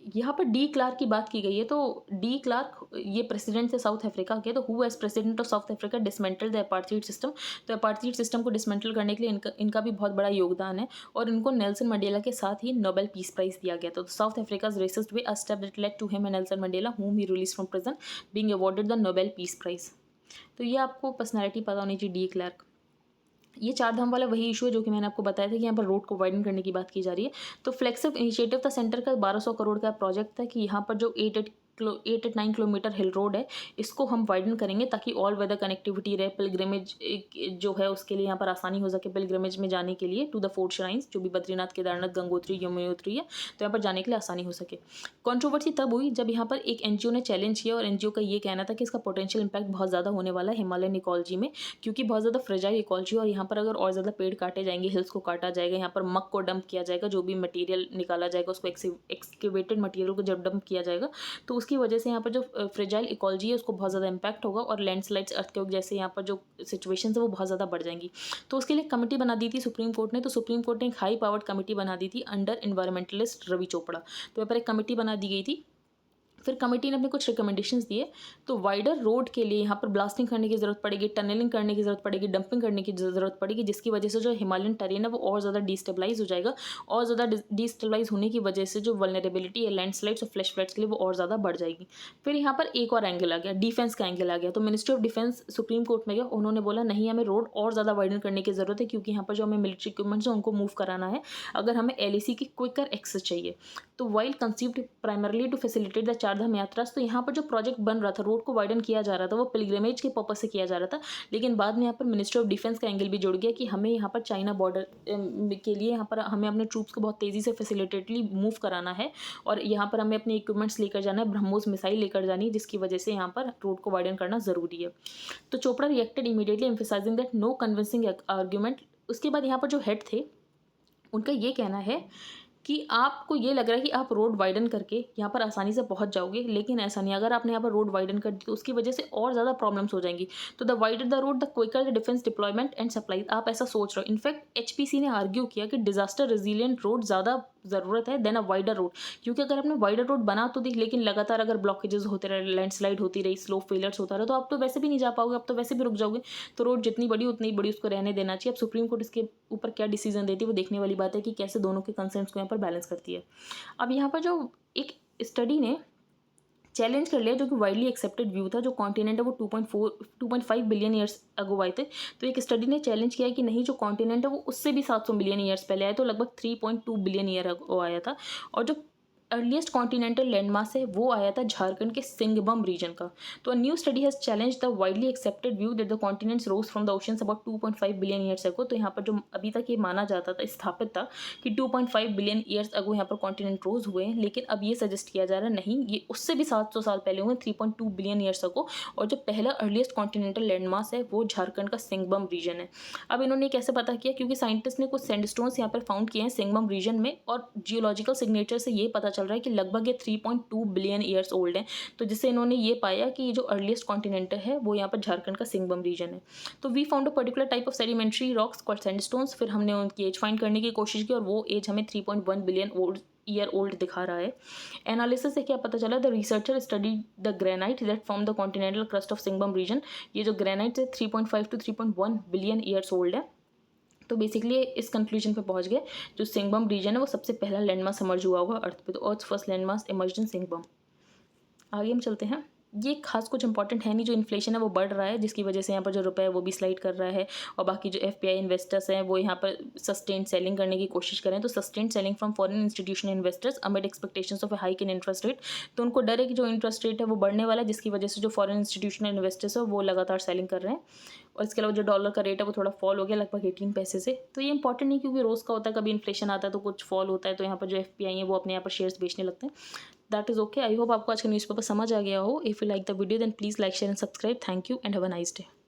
यहाँ पर डी क्लार्क की बात की गई है, तो डी क्लार्क ये प्रेसिडेंट थे साउथ अफ्रीका के। तो who as president of South Africa dismantle the apartheid system. तो अपार्थाइड सिस्टम को डिसमेंटल करने के लिए इनका भी बहुत बड़ा योगदान है, और इनको नेल्सन मंडेला के साथ ही नोबेल पीस प्राइज दिया गया था। तो South Africa's racist way a step that led to him and Nelson Mandela whom he released from prison being awarded the Nobel Peace Prize। तो ये आपको पर्सनैलिटी पता होनी चाहिए डी क्लार्क। ये चार धाम वाला वही इशू है जो कि मैंने आपको बताया था कि यहाँ पर रोड को वाइडन करने की बात की जा रही है। तो फ्लेक्सिव इनिशिएटिव था सेंटर का, 1200 करोड़ का प्रोजेक्ट था कि यहाँ पर जो 8-9 किलोमीटर हिल रोड है इसको हम वाइडन करेंगे ताकि ऑल वेदर कनेक्टिविटी रहे, पिलग्रिमेज जो है उसके लिए यहाँ पर आसानी हो सके पिलग्रिमेज में जाने के लिए टू द 4 श्राइन्स, जो भी बद्रीनाथ, केदारनाथ, गंगोत्री, यमुनोत्री है, तो यहाँ पर जाने के लिए आसानी हो सके। कंट्रोवर्सी तब हुई जब यहाँ पर एक एनजीओ ने चैलेंज किया, और एनजीओ का ये कहना था कि इसका पोटेंशियल इंपैक्ट बहुत ज़्यादा होने वाला है हिमालयन इकोलॉजी में, क्योंकि बहुत ज़्यादा फ्रेजाइल इकोलॉजी, और यहाँ पर अगर और ज़्यादा पेड़ काटे जाएंगे, हिल्स को काटा जाएगा, यहाँ पर मक को डंप किया जाएगा, जो भी मटेरियल निकाला जाएगा उसको एक्सकेवेटेड मटेरियल को जब डंप किया जाएगा, तो उसकी वजह से यहाँ पर जो फ्रेजाइल इकोलॉजी है उसको बहुत ज़्यादा इंपैक्ट होगा, और लैंडस्लाइड्स, अर्थक्वेक जैसे यहाँ पर जो सिचुएशन है वो बहुत ज़्यादा बढ़ जाएंगी। तो उसके लिए कमेटी बना दी थी सुप्रीम कोर्ट ने। तो सुप्रीम कोर्ट ने एक हाई पावर्ड कमेटी बना दी थी अंडर इन्वायरमेंटलिस्ट रवि चोपड़ा। तो यहाँ पर एक कमेटी बना दी गई थी। फिर कमेटी ने अपने कुछ रिकमेंडेशंस दिए। तो वाइडर रोड के लिए यहाँ पर ब्लास्टिंग करने की ज़रूरत पड़ेगी, टनलिंग करने की ज़रूरत पड़ेगी, डंपिंग करने की ज़रूरत पड़ेगी, जिसकी वजह से जो हिमालयन टेरेन है वो और ज़्यादा डिस्टेबलाइज हो जाएगा, और ज़्यादा डिस्टेबलाइज होने की वजह से जो वल्नरेबिलिटी है लैंडस्लाइड्स और फ्लैश फ्लड्स के लिए वो और ज़्यादा बढ़ जाएगी। फिर यहाँ पर एक और एंगल आ गया, डिफेंस का एंगल आ गया। तो ministry of defence supreme court में गया, उन्होंने बोला नहीं, हमें रोड और ज़्यादा वाइडन करने की ज़रूरत है, क्योंकि यहाँ पर जो हमें मिलिट्री इक्विपमेंट्स है उनको मूव कराना है, अगर हमें LAC की क्विकर एक्सेस चाहिए। तो while conceived primarily to facilitate the Char Dham yatra, तो यहाँ पर जो प्रोजेक्ट बन रहा था, रोड को वाइडन किया जा रहा था, वो पिलग्रिमेज के पर्पज से किया जा रहा था, लेकिन बाद में यहाँ पर मिनिस्ट्री ऑफ डिफेंस का एंगल भी जुड़ गया कि हमें यहाँ पर चाइना बॉर्डर के लिए यहाँ पर हमें अपने ट्रूप्स को बहुत तेज़ी से फैसिलिटेटली मूव कराना है, और यहाँ पर हमें अपने इक्विपमेंट्स लेकर जाना है, ब्रह्मोस मिसाइल लेकर जानी है, जिसकी वजह से यहाँ पर रोड को वाइडन करना ज़रूरी है। तो Chopra reacted immediately emphasising that no convincing argument. उसके बाद यहाँ पर जो हेड थे उनका ये कहना है कि आपको ये लग रहा है कि आप रोड वाइडन करके यहाँ पर आसानी से पहुँच जाओगे, लेकिन ऐसा नहीं। अगर आपने यहाँ पर रोड वाइडन कर दी तो उसकी वजह से और ज़्यादा प्रॉब्लम्स हो जाएंगी। तो the wider the road the quicker the defence deployment and supply, आप ऐसा सोच रहे हो। इनफैक्ट HPC ने आर्ग्यू किया कि डिजास्टर रेजिलियंट रोड ज़्यादा ज़रूरत है देन अ वाइडर रोड, क्योंकि अगर आपने वाइडर रोड बना तो दी, लेकिन लगातार अगर ब्लॉकेजेस होते रहे, लैंडस्लाइड होती रही, स्लो फेलियर्स होता रहा, तो आप तो वैसे भी नहीं जा पाओगे, आप तो वैसे भी रुक जाओगे। तो रोड जितनी बड़ी उतनी बड़ी उसको रहने देना चाहिए। अब सुप्रीम कोर्ट इसके ऊपर क्या डिसीजन देती है वो देखने वाली बात है कि कैसे दोनों के कंसर्न्स को यहाँ पर बैलेंस करती है। अब यहाँ पर जो एक स्टडी ने चैलेंज कर लिया, जो कि वाइडली एक्सेप्टेड व्यू था, जो कॉन्टिनेंट है वो 2.5 बिलियन ईयर्स अगो आए थे। तो एक स्टडी ने चैलेंज किया कि नहीं, जो कॉन्टिनेंट है वो उससे भी 700 मिलियन ईयर्स पहले आया, तो लगभग 3.2 बिलियन ईयर अगो आया था। और जो अर्लीस्ट कॉन्टिनेंटल लैंडमास है वो आया था झारखंड के सिंगबम रीजन का। तो a new study has challenge the widely accepted view that the continents rose from the oceans about 2.5 billion years ago. तो यहाँ पर जो अभी तक ये माना जाता था, स्थापित था कि 2.5 बिलियन ईयर्स अगो यहाँ पर कॉन्टिनेंट रोज हुए हैं, लेकिन अब ये सजेस्ट किया जा रहा है नहीं, ये उससे भी 700 साल पहले हुए, 3.2 बिलियन ईयर्स अगो। और जो पहला अर्लीस्ट कॉन्टिनेंटल लैंडमास है वो झारखंड का सिंगबम रीजन है। अब इन्होंने कैसे पता किया, क्योंकि साइंटिस्ट ने कुछ सैंडस्टोन्स यहाँ पर फाउंड किए हैं सिंगबम रीजन में, और जियोलॉजिकल सिग्नेचर से ये पता चल रहा है कि लगभग ये 3.2 बिलियन ईयर्स ओल्ड है। तो जिससे इन्होंने ये पाया कि ये जो अर्लीस्ट कॉन्टिनेंट है वो यहाँ पर झारखंड का सिंगबम रीजन है। तो we found a particular type of sedimentary rocks called sandstones. फिर हमने उनकी एज फाइंड करने की कोशिश की और वो एज हमें 3.1 बिलियन ईयर ओल्ड दिखा रहा है। एनालिसिस से क्या पता चला, the researcher study the granite that form the continental crust of सिंगबम रीजन। ये जो ग्रेनाइट है 3.5 to 3.1 बिलियन ईयर्स ओल्ड है। तो बेसिकली इस कंक्लूजन पे पहुंच गए जो सिंगबम रीजन है वो सबसे पहला लैंडमास इमर्ज हुआ होगा अर्थ पे। तो अर्थ फर्स्ट लैंडमास इमर्ज इन सिंगबम। आगे हम चलते हैं। ये खास कुछ इंपॉर्टेंट है नहीं, जो इन्फ्लेशन है वो बढ़ रहा है जिसकी वजह से यहाँ पर जो रुपए है वो भी स्लाइड कर रहा है और बाकी जो एफपीआई इन्वेस्टर्स हैं वो यहाँ पर सस्टेन्ड सेलिंग करने की कोशिश करें। तो sustained selling from foreign institutional investors amid expectations of A hike in interest rate. तो उनको डर है कि जो इंटरेस्ट रेट है वो बढ़ने वाला है जिसकी वजह से जो फॉरेन इंस्टीट्यूशनल इन्वेस्टर्स है वो लगातार सेलिंग कर रहे हैं। और इसके अलावा जो डॉलर का रेट है वो थोड़ा फॉल हो गया लगभग 18 पैसे से। तो ये इंपॉर्टेंट नहीं क्योंकि रोज़ का होता है, कभी इन्फ्लेशन आता है तो कुछ फॉल होता है, तो यहाँ पर जो एफपीआई है वो अपने यहाँ पर शेयर्स बेचने लगते हैं। That is okay. I hope आपको आज का न्यूज़पेपर समझ आ गया हो। If you like the video then please like share and subscribe. Thank you and have a nice day.